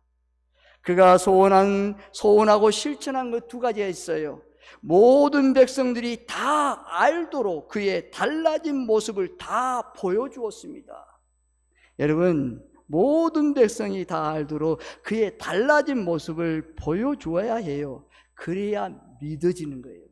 그가 소원하고 실천한 것 두 가지가 있어요. 모든 백성들이 다 알도록 그의 달라진 모습을 다 보여주었습니다. 여러분, 모든 백성이 다 알도록 그의 달라진 모습을 보여주어야 해요. 그래야 믿어지는 거예요.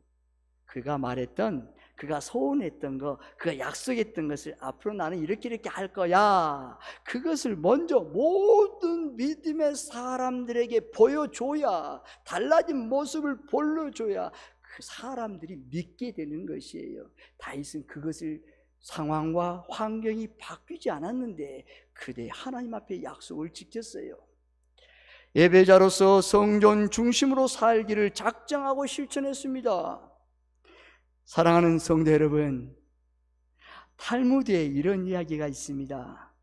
그가 말했던, 그가 소원했던 거, 그가 약속했던 것을 앞으로 나는 이렇게 할 거야, 그것을 먼저 모든 믿음의 사람들에게 보여줘야, 달라진 모습을 보여줘야 그 사람들이 믿게 되는 것이에요. 다윗은 그것을, 상황과 환경이 바뀌지 않았는데 그대 하나님 앞에 약속을 지켰어요. 예배자로서 성전 중심으로 살기를 작정하고 실천했습니다. 사랑하는 성도 여러분, 탈무드에 이런 이야기가 있습니다.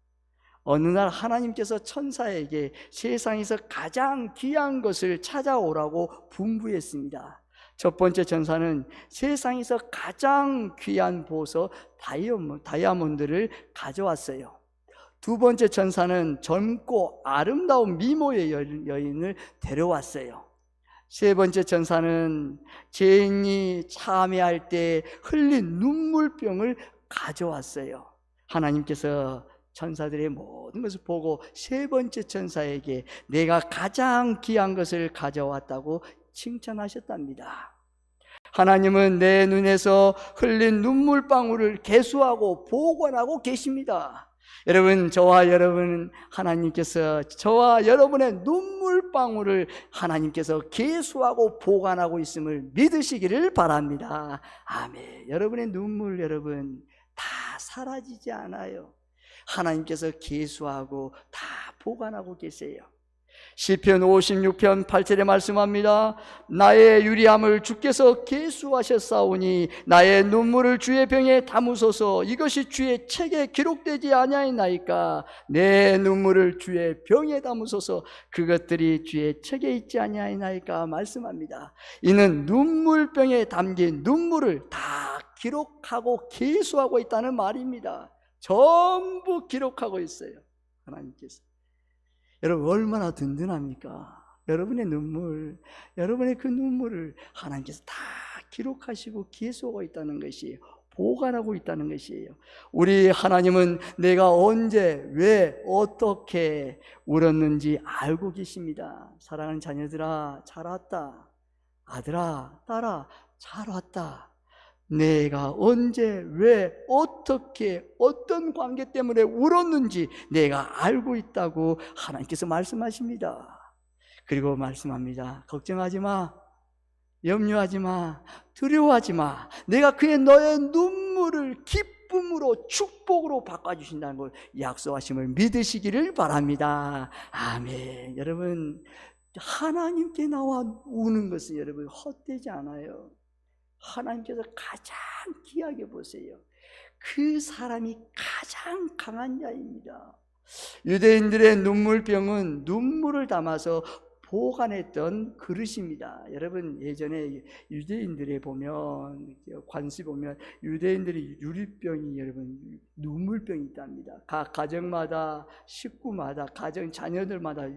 어느 날 하나님께서 천사에게 세상에서 가장 귀한 것을 찾아오라고 분부했습니다. 첫 번째 천사는 세상에서 가장 귀한 보석 다이아몬드를 가져왔어요. 두 번째 천사는 젊고 아름다운 미모의 여인을 데려왔어요. 세 번째 천사는 죄인이 참회할 때 흘린 눈물병을 가져왔어요. 하나님께서 천사들의 모든 것을 보고 세 번째 천사에게 내가 가장 귀한 것을 가져왔다고 칭찬하셨답니다. 하나님은 내 눈에서 흘린 눈물방울을 계수하고 보관하고 계십니다. 여러분, 저와 여러분은 하나님께서 저와 여러분의 눈물방울을 하나님께서 계수하고 보관하고 있음을 믿으시기를 바랍니다. 아멘. 여러분의 눈물, 여러분, 다 사라지지 않아요. 하나님께서 계수하고 다 보관하고 계세요. 시편 56편 8절에 말씀합니다. 나의 유리함을 주께서 계수하셨사오니 나의 눈물을 주의 병에 담으소서. 이것이 주의 책에 기록되지 아니하였나이까. 내 눈물을 주의 병에 담으소서. 그것들이 주의 책에 있지 아니하였나이까 말씀합니다. 이는 눈물병에 담긴 눈물을 다 기록하고 계수하고 있다는 말입니다. 전부 기록하고 있어요, 하나님께서. 여러분, 얼마나 든든합니까? 여러분의 눈물, 여러분의 그 눈물을 하나님께서 다 기록하시고 계수하고 있다는 것이에요. 보관하고 있다는 것이에요. 우리 하나님은 내가 언제, 왜, 어떻게 울었는지 알고 계십니다. 사랑하는 자녀들아, 잘 왔다. 아들아, 딸아, 잘 왔다. 내가 언제, 왜, 어떻게, 어떤 관계 때문에 울었는지 내가 알고 있다고 하나님께서 말씀하십니다. 그리고 말씀합니다. 걱정하지 마, 염려하지 마, 두려워하지 마. 내가 그의 너의 눈물을 기쁨으로 축복으로 바꿔주신다는 걸 약속하심을 믿으시기를 바랍니다. 아멘. 여러분, 하나님께 나와 우는 것은 여러분 헛되지 않아요. 하나님께서 가장 귀하게 보세요. 그 사람이 가장 강한 자입니다. 유대인들의 눈물병은 눈물을 담아서 보관했던 그릇입니다. 여러분, 예전에 유대인들에 보면, 관시 보면 유대인들이 유리병이, 여러분, 눈물병이 있답니다. 각 가정마다, 식구마다, 가정 자녀들마다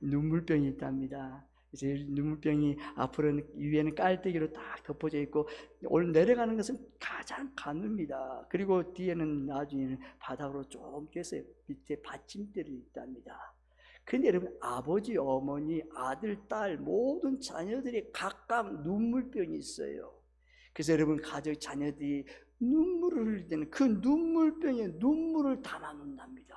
눈물병이 있답니다. 이제 눈물병이 앞으로는 위에는 깔때기로 딱 덮어져 있고 올 내려가는 것은 가장 가늡니다. 그리고 뒤에는 나중에는 바닥으로 좀 껴서 밑에 받침대를 있답니다. 근데 여러분, 아버지, 어머니, 아들, 딸 모든 자녀들이 각각 눈물병이 있어요. 그래서 여러분, 가족 자녀들이 눈물을 흘릴 때는 그 눈물병에 눈물을 담아 놓는답니다.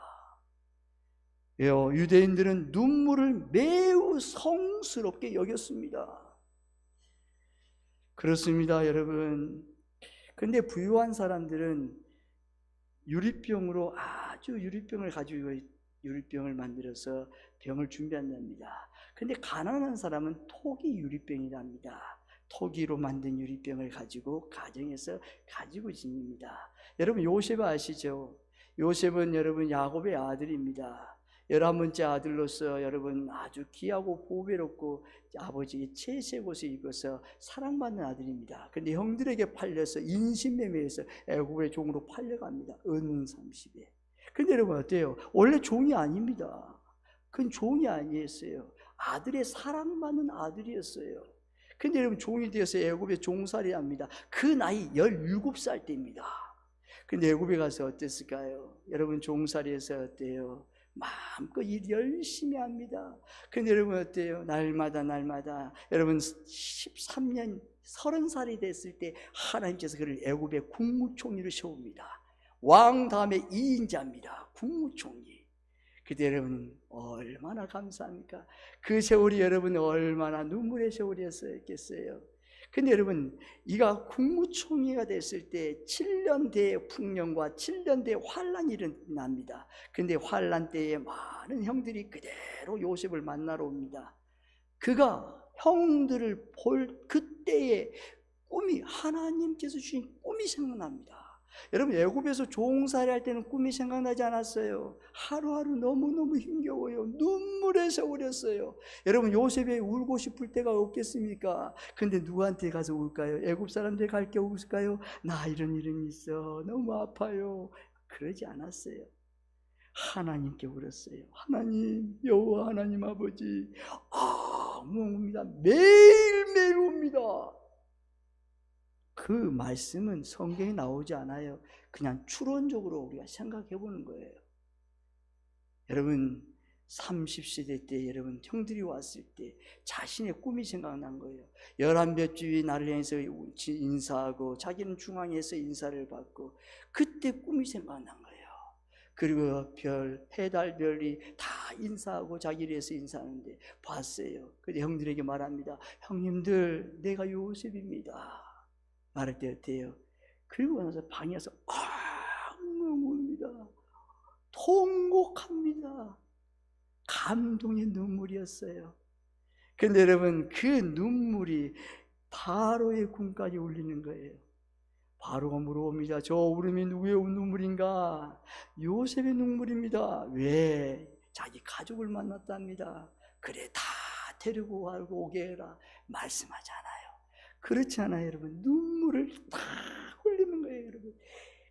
유대인들은 눈물을 매우 성스럽게 여겼습니다. 그렇습니다, 여러분. 근데 부유한 사람들은 유리병으로, 아주 유리병을 가지고 유리병을 만들어서 병을 준비한답니다. 근데 가난한 사람은 토기 유리병이랍니다. 토기로 만든 유리병을 가지고 가정에서 가지고 지닙니다. 여러분, 요셉 아시죠? 요셉은 여러분 야곱의 아들입니다. 11번째 아들로서 여러분 아주 귀하고 보배롭고 아버지의 채색옷을 입어서 사랑받는 아들입니다. 근데 형들에게 팔려서 인신매매해서 애굽의 종으로 팔려갑니다. 은은 30에. 근데 여러분 어때요? 원래 종이 아닙니다. 그건 종이 아니었어요. 아들의 사랑받는 아들이었어요. 근데 여러분, 종이 되어서 애굽에 종살이 합니다. 그 나이 17살 때입니다. 근데 애굽에 가서 어땠을까요? 여러분, 종살이에서 어때요? 마음껏 일 열심히 합니다. 근데 여러분 어때요? 날마다 여러분 13년 30살이 됐을 때 하나님께서 그를 애굽의 국무총리로 세웁니다. 왕 다음에 2인자입니다. 국무총리. 그때 여러분 얼마나 감사합니까? 그 세월이 여러분 얼마나 눈물의 세월이었겠어요. 근데 여러분, 이가 국무총리가 됐을 때 7년 대의 풍년과 7년 대의 환란이 일어납니다. 근데 환란 때에 많은 형들이 그대로 요셉을 만나러 옵니다. 그가 형들을 볼 그때의 꿈이, 하나님께서 주신 꿈이 생각납니다. 여러분, 애굽에서 종살이 할 때는 꿈이 생각나지 않았어요. 하루하루 너무너무 힘겨워요. 눈물에 세월이었어요. 여러분, 요셉이 울고 싶을 때가 없겠습니까? 근데 누구한테 가서 울까요? 애굽 사람들 갈 게 없을까요? 나 이런 일은 있어, 너무 아파요. 그러지 않았어요. 하나님께 울었어요. 하나님, 여호와 하나님 아버지, 옵니다. 매일매일 옵니다. 그 말씀은 성경에 나오지 않아요. 그냥 추론적으로 우리가 생각해 보는 거예요. 여러분, 30세대 때 여러분 형들이 왔을 때 자신의 꿈이 생각난 거예요. 11볕주위 나를 향해서 인사하고 자기는 중앙에서 인사를 받고 그때 꿈이 생각난 거예요. 그리고 별, 해달, 별이 다 인사하고 자기를 위해서 인사하는데 봤어요. 근데 형들에게 말합니다. 형님들, 내가 요셉입니다. 말할 때 어때요? 그리고 나서 방에 와서 웅웅웁니다. 통곡합니다. 감동의 눈물이었어요. 그런데 여러분, 그 눈물이 바로의 궁까지 울리는 거예요. 바로가 물어봅니다. 저 울음이 누구의 눈물인가? 요셉의 눈물입니다. 왜? 자기 가족을 만났답니다. 그래, 다 데리고 오게 해라 말씀하잖아요. 그렇지 않아요, 여러분? 눈물을 다 흘리는 거예요, 여러분.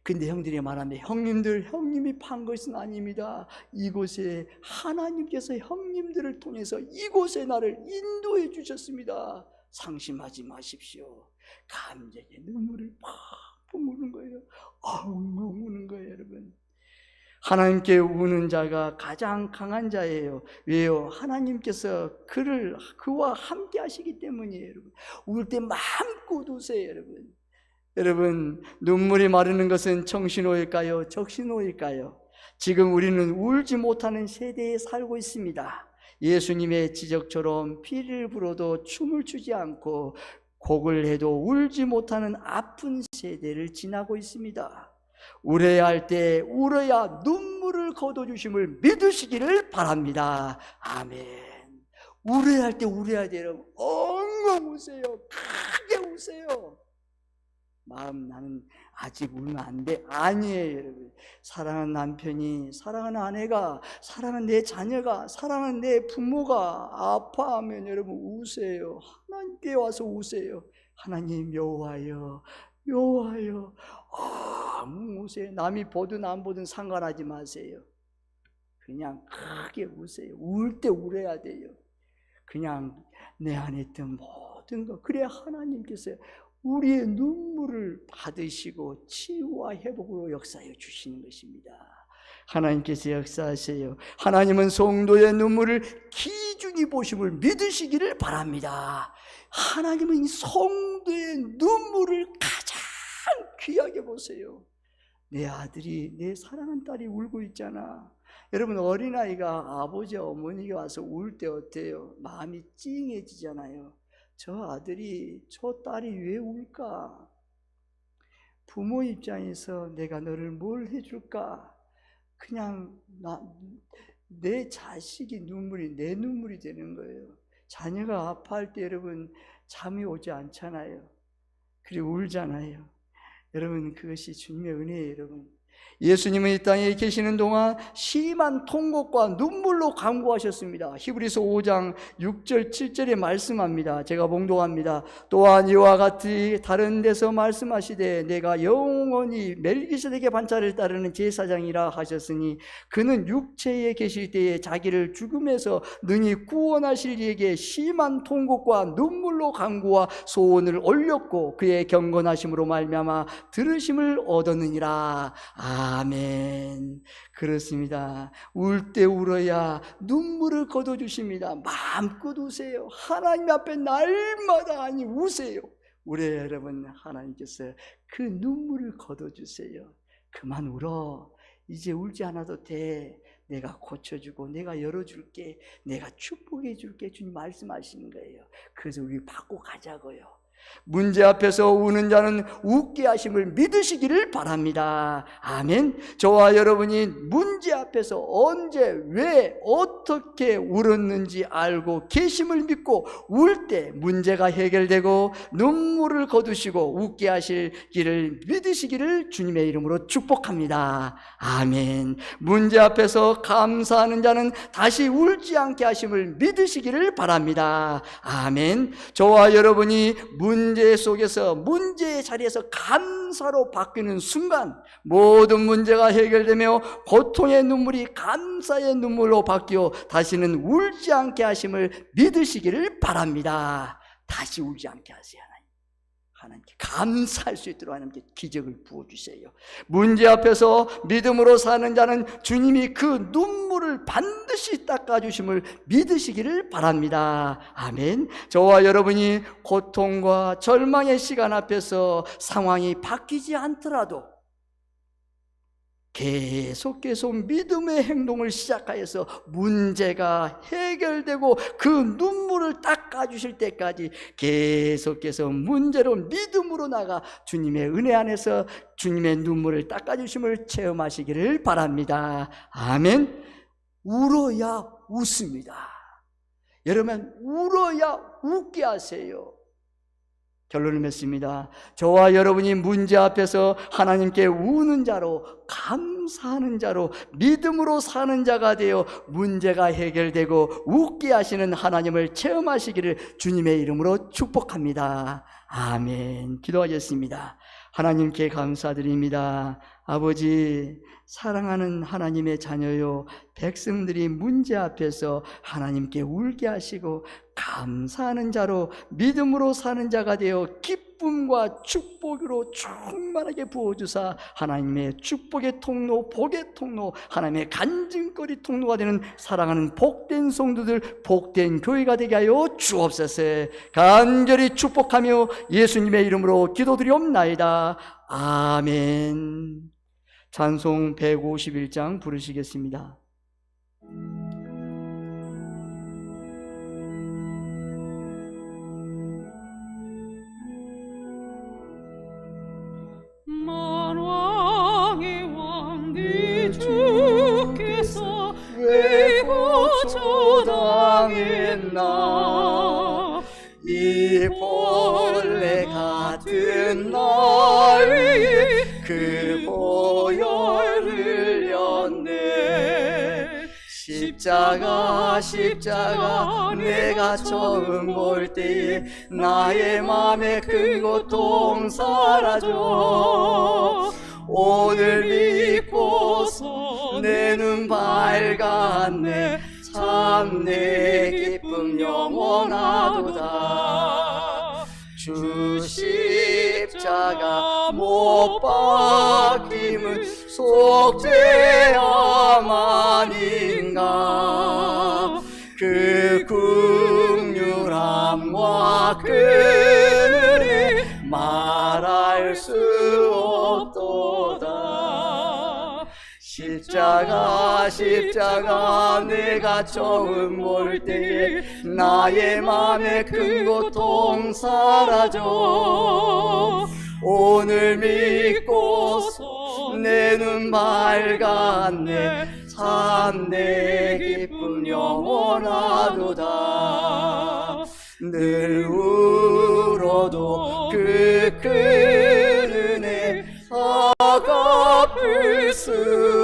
근데 형들이 말합니다. 형님들, 형님이 판 것은 아닙니다. 이곳에 하나님께서 형님들을 통해서 이곳에 나를 인도해 주셨습니다. 상심하지 마십시오. 감정의 눈물을 팍 우는 거예요. 우는 거예요, 여러분. 하나님께 우는 자가 가장 강한 자예요. 왜요? 하나님께서 그와 함께 하시기 때문이에요, 여러분. 울 때 마음껏 우세요, 여러분. 여러분, 눈물이 마르는 것은 정신호일까요? 적신호일까요? 지금 우리는 울지 못하는 세대에 살고 있습니다. 예수님의 지적처럼 피를 불어도 춤을 추지 않고 곡을 해도 울지 못하는 아픈 세대를 지나고 있습니다. 울어야 할 때 울어야 눈물을 거둬주심을 믿으시기를 바랍니다. 아멘. 울어야 할 때 울어야 돼요, 여러분. 엉엉 우세요. 크게 우세요. 마음, 나는 아직 울면 안 돼. 아니에요, 여러분. 사랑하는 남편이, 사랑하는 아내가, 사랑하는 내 자녀가, 사랑하는 내 부모가 아파하면 여러분 우세요. 하나님께 와서 우세요. 하나님 여호와여, 여호와여. 우세요. 남이 보든 안 보든 상관하지 마세요. 그냥 크게 우세요. 울 때 울어야 돼요. 그냥 내 안에 있던 모든 것, 그래야 하나님께서 우리의 눈물을 받으시고 치유와 회복으로 역사해 주시는 것입니다. 하나님께서 역사하세요. 하나님은 성도의 눈물을 기준히 보심을 믿으시기를 바랍니다. 하나님은 이 성도의 눈물을 가장 귀하게 보세요. 내 아들이, 내 사랑하는 딸이 울고 있잖아. 여러분, 어린아이가 아버지 어머니가 와서 울 때 어때요? 마음이 찡해지잖아요. 저 아들이, 저 딸이 왜 울까? 부모 입장에서 내가 너를 뭘 해줄까? 그냥 내 자식이 눈물이 내 눈물이 되는 거예요. 자녀가 아파할 때 여러분 잠이 오지 않잖아요. 그리고 울잖아요. 여러분, 그것이 주님의 은혜예요, 여러분. 예수님은 이 땅에 계시는 동안 심한 통곡과 눈물로 간구하셨습니다. 히브리서 5장 6절 7절에 말씀합니다. 제가 봉독합니다. 또한 이와 같이 다른 데서 말씀하시되 내가 영원히 멜기세덱의 반차를 따르는 제사장이라 하셨으니 그는 육체에 계실 때에 자기를 죽음에서 능히 구원하실 이에게 심한 통곡과 눈물로 간구와 소원을 올렸고 그의 경건하심으로 말미암아 들으심을 얻었느니라. 아멘. 그렇습니다. 울 때 울어야 눈물을 거둬주십니다. 마음껏 우세요. 하나님 앞에 날마다 우세요. 우리 여러분, 하나님께서 그 눈물을 거둬주세요. 그만 울어. 이제 울지 않아도 돼. 내가 고쳐주고 내가 열어줄게. 내가 축복해 줄게. 주님 말씀하시는 거예요. 그래서 우리 받고 가자고요. 문제 앞에서 우는 자는 웃게 하심을 믿으시기를 바랍니다. 아멘. 저와 여러분이 문제 앞에서 언제, 왜, 어떻게 울었는지 알고 계심을 믿고 울 때 문제가 해결되고 눈물을 거두시고 웃게 하실 길을 믿으시기를 주님의 이름으로 축복합니다. 아멘. 문제 앞에서 감사하는 자는 다시 울지 않게 하심을 믿으시기를 바랍니다. 아멘. 저와 여러분이 문제 속에서, 문제의 자리에서 감사로 바뀌는 순간 모든 문제가 해결되며 고통의 눈물이 감사의 눈물로 바뀌어 다시는 울지 않게 하심을 믿으시기를 바랍니다. 다시 울지 않게 하세요. 하나님께 감사할 수 있도록 하나님께 기적을 부어주세요. 문제 앞에서 믿음으로 사는 자는 주님이 그 눈물을 반드시 닦아주심을 믿으시기를 바랍니다. 아멘. 저와 여러분이 고통과 절망의 시간 앞에서 상황이 바뀌지 않더라도 계속 믿음의 행동을 시작하여서 문제가 해결되고 그 눈물을 닦아주실 때까지 계속해서 문제로 믿음으로 나가 주님의 은혜 안에서 주님의 눈물을 닦아주심을 체험하시기를 바랍니다. 아멘. 울어야 웃습니다. 여러분, 울어야 웃게 하세요. 결론을 맺습니다. 저와 여러분이 문제 앞에서 하나님께 우는 자로, 감사하는 자로, 믿음으로 사는 자가 되어 문제가 해결되고 웃게 하시는 하나님을 체험하시기를 주님의 이름으로 축복합니다. 아멘. 기도하겠습니다. 하나님께 감사드립니다. 아버지, 사랑하는 하나님의 자녀요, 백성들이 문제 앞에서 하나님께 울게 하시고 감사하는 자로 믿음으로 사는 자가 되어 기뻐 기쁨과 축복으로 충만하게 부어주사 하나님의 축복의 통로, 복의 통로, 하나님의 간증거리 통로가 되는 사랑하는 복된 성도들, 복된 교회가 되게 하여 주옵소서. 간절히 축복하며 예수님의 이름으로 기도드리옵나이다. 아멘. 찬송 151장 부르시겠습니다. 만왕의 왕비 주께서 왜 고초당했나 이 벌레 같은 날 위에 그 보혈 흘렸네. 십자가 내가 처음 볼 때에 나의 맘에 큰 고통 사라져. 오늘 믿고서 내 눈 밝았네. 참 내 기쁨 영원하도다. 주 십자가 못 박힘은 속죄함 아닌가. 그 긍휼함과 그 은혜 말할 수 없도다. 십자가 내가 처음 볼 때에 나의 맘에 큰 고통 사라져. 오늘 믿고서 내 눈 밝았네. 참 내 기쁨 영원하도다. 늘 울어도 그 큰 은혜 갚을 수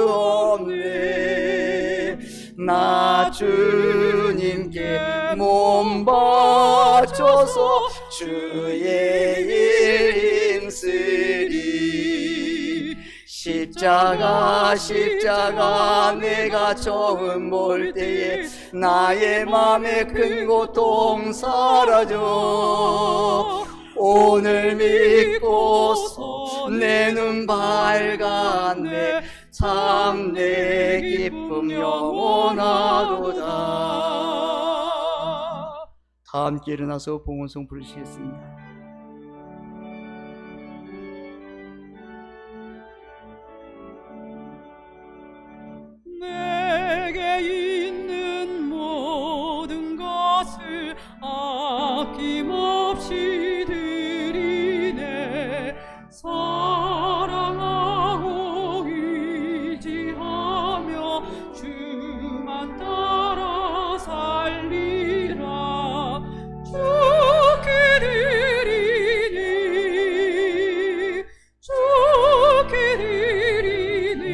없네. 나 주님께 몸 바쳐서 주의 일 힘쓰리. 십자가 내가 처음 볼 때에 나의 맘에 큰 고통 사라져. 오늘 믿고서 내 눈 밝았네. 참 내 기쁨 영원하도다. 다 함께 일어나서 봉헌송 부르시겠습니다. 내게 있는 모든 것을 아낌없이 드리네. 사랑하고 의지하며 주만 따라 살리라. 주께 드리니 주께 드리니.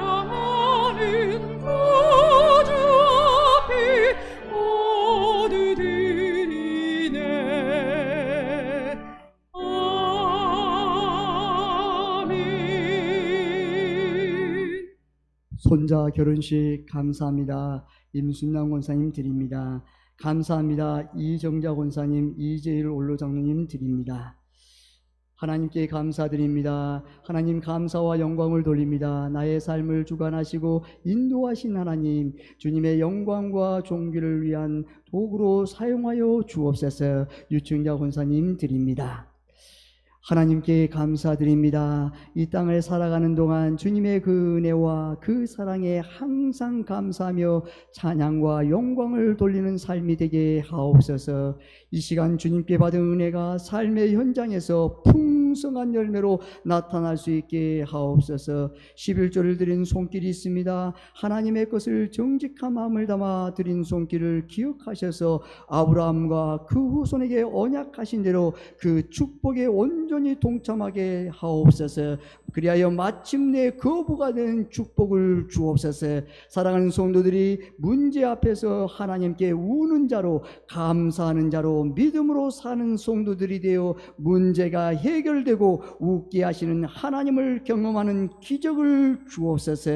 사랑하는 구주 앞에 모두 드리네. 아멘. 손자 결혼식 감사합니다. 임순남 권사님 드립니다. 감사합니다. 이정자 권사님, 이재일 올로장로님 드립니다. 하나님께 감사드립니다. 하나님 감사와 영광을 돌립니다. 나의 삶을 주관하시고 인도하신 하나님, 주님의 영광과 존귀를 위한 도구로 사용하여 주옵소서. 유충자 권사님 드립니다. 하나님께 감사드립니다. 이 땅을 살아가는 동안 주님의 그 은혜와 그 사랑에 항상 감사하며 찬양과 영광을 돌리는 삶이 되게 하옵소서. 이 시간 주님께 받은 은혜가 삶의 현장에서 풍성한 열매로 나타날 수 있게 하옵소서. 11조를 드린 손길이 있습니다. 하나님의 것을 정직한 마음을 담아 드린 손길을 기억하셔서 아브라함과 그 후손에게 언약하신 대로 그 축복에 온전히 동참하게 하옵소서. 그리하여 마침내 거부가 된 축복을 주옵소서. 사랑하는 성도들이 문제 앞에서 하나님께 우는 자로, 감사하는 자로, 믿음으로 사는 성도들이 되어 문제가 해결되고 웃게 하시는 하나님을 경험하는 기적을 주옵소서.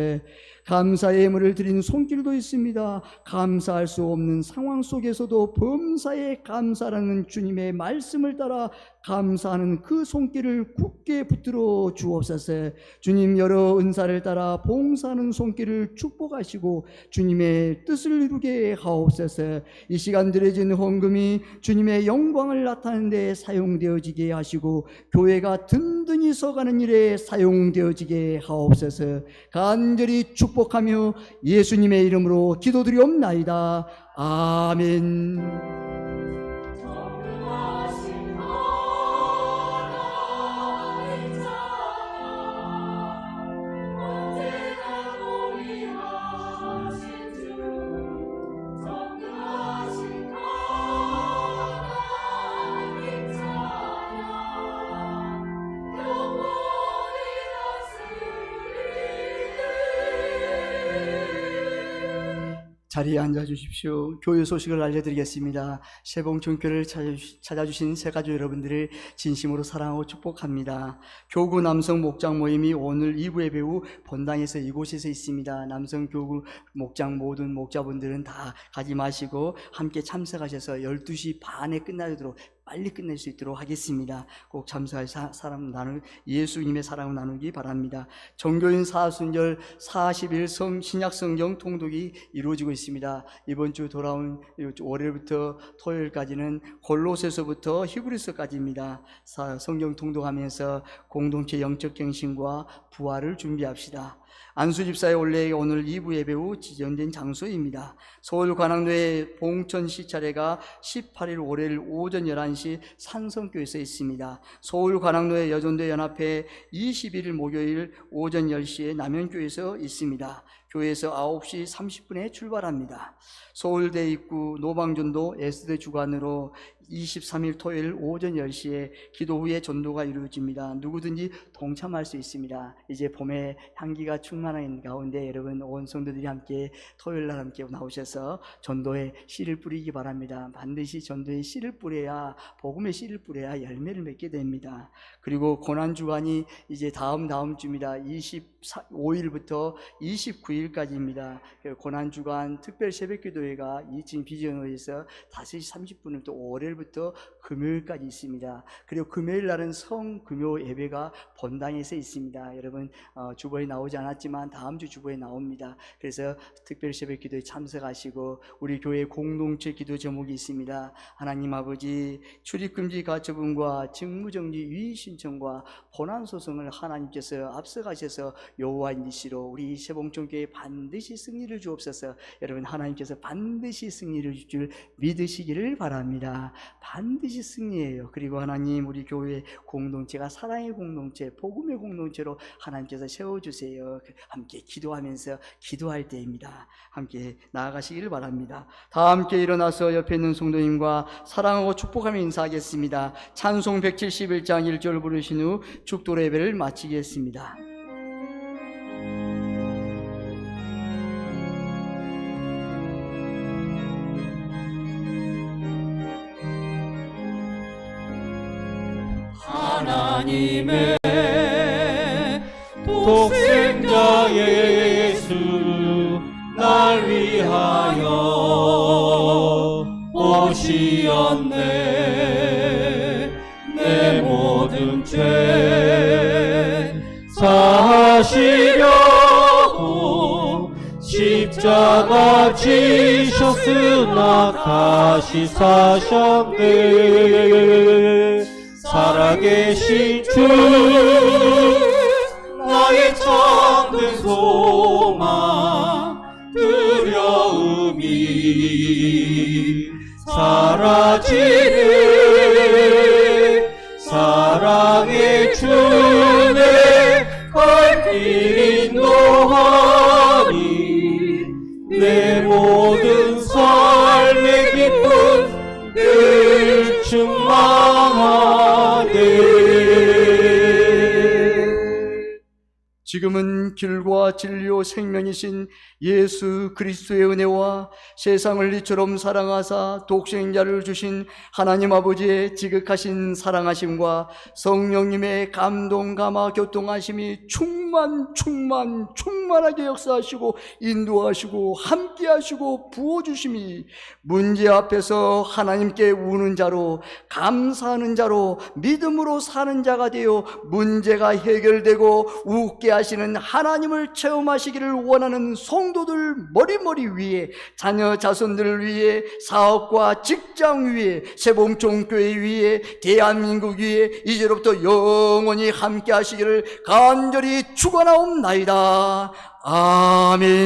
감사의 예물을 드린 손길도 있습니다. 감사할 수 없는 상황 속에서도 범사에 감사라는 주님의 말씀을 따라 감사하는 그 손길을 굳게 붙들어 주옵소서. 주님 여러 은사를 따라 봉사하는 손길을 축복하시고 주님의 뜻을 이루게 하옵소서. 이 시간 드려진 헌금이 주님의 영광을 나타내는 데 사용되어지게 하시고 교회가 든든히 서가는 일에 사용되어지게 하옵소서. 간절히 축복하며 예수님의 이름으로 기도드리옵나이다. 아멘. 자리에 앉아 주십시오. 교회 소식을 알려드리겠습니다. 세봉천교를 찾아주신 새가족 여러분들을 진심으로 사랑하고 축복합니다. 교구 남성 목장 모임이 오늘 2부 예배 후 본당에서 이곳에서 있습니다. 남성 교구 목장 모든 목자분들은 다 가지 마시고 함께 참석하셔서 12시 반에 끝나도록 빨리 끝낼 수 있도록 하겠습니다. 꼭 참석할 예수님의 사랑을 나누기 바랍니다. 종교인 사순절 40일 신약성경 통독이 이루어지고 있습니다. 이번 주 돌아온 월요일부터 토요일까지는 골로새서부터 히브리서까지입니다. 성경 통독하면서 공동체 영적 갱신과 부활을 준비합시다. 안수집사의 올레가 오늘 2부 예배 후 지정된 장소입니다. 서울 관악로의 봉천시 차례가 18일 월요일 오전 11시 산성교에서 있습니다. 서울 관악로의 여전대 연합회 21일 목요일 오전 10시에 남현교에서 있습니다. 교회에서 9시 30분에 출발합니다. 서울대 입구 노방전도 S대 주관으로 23일 토요일 오전 10시에 기도 후에 전도가 이루어집니다. 누구든지 동참할 수 있습니다. 이제 봄의 향기가 충만한 가운데 여러분 온 성도들이 함께 토요일날 함께 나오셔서 전도에 씨를 뿌리기 바랍니다. 반드시 전도에 씨를 뿌려야, 복음의 씨를 뿌려야 열매를 맺게 됩니다. 그리고 고난주간이 이제 다음 주입니다. 25일부터 29일까지입니다. 고난주간 특별 새벽기도회가 2층 비전호에서 5시 30분부터 월요일부터 금요일까지 있습니다. 그리고 금요일 날은 성금요 예배가 본당에서 있습니다. 여러분 주보에 나오지 않았지만 다음 주 주보에 나옵니다. 그래서 특별 새벽기도에 참석하시고 우리 교회 공동체 기도 제목이 있습니다. 하나님 아버지, 출입금지 가처분과 직무정지 유의 신청과 본안 소송을 하나님께서 앞서가셔서 여호와인 이시로 우리 세봉천교회 반드시 승리를 주옵소서. 여러분 하나님께서 반드시 승리를 줄 믿으시기를 바랍니다. 반드시 승리해요. 그리고 하나님 우리 교회 공동체가 사랑의 공동체, 복음의 공동체로 하나님께서 세워주세요. 함께 기도하면서 기도할 때입니다. 함께 나아가시기를 바랍니다. 다 함께 일어나서 옆에 있는 성도님과 사랑하고 축복하며 인사하겠습니다. 찬송 171장 1절 부르신 후 축도로 예배를 마치겠습니다. 하나님의 독생자 예수 날 위하여 오시었네. 내 모든 죄 사시려고 십자가 지셨으나 다시 사셨네. 살아계신 주 나의 참된 소망 두려움이 사라지네. 사랑의 주내 갈길 인도하니 내 모든 삶의 기쁨 늘 충만하네. 지금은 길과 진리요 생명이신 예수 그리스도의 은혜와 세상을 이처럼 사랑하사 독생자를 주신 하나님 아버지의 지극하신 사랑하심과 성령님의 감동 감화 교통하심이 충만하게 역사하시고 인도하시고 함께하시고 부어주심이 문제 앞에서 하나님께 우는 자로, 감사하는 자로, 믿음으로 사는 자가 되어 문제가 해결되고 웃게 하시는 하나님을 체험하시기를 원하는 성도들 머리머리 위에, 자녀 자손들을 위해, 사업과 직장 위에, 세봉총교회 위에, 대한민국 위에 이제로부터 영원히 함께 하시기를 간절히 축원하옵나이다. 아멘.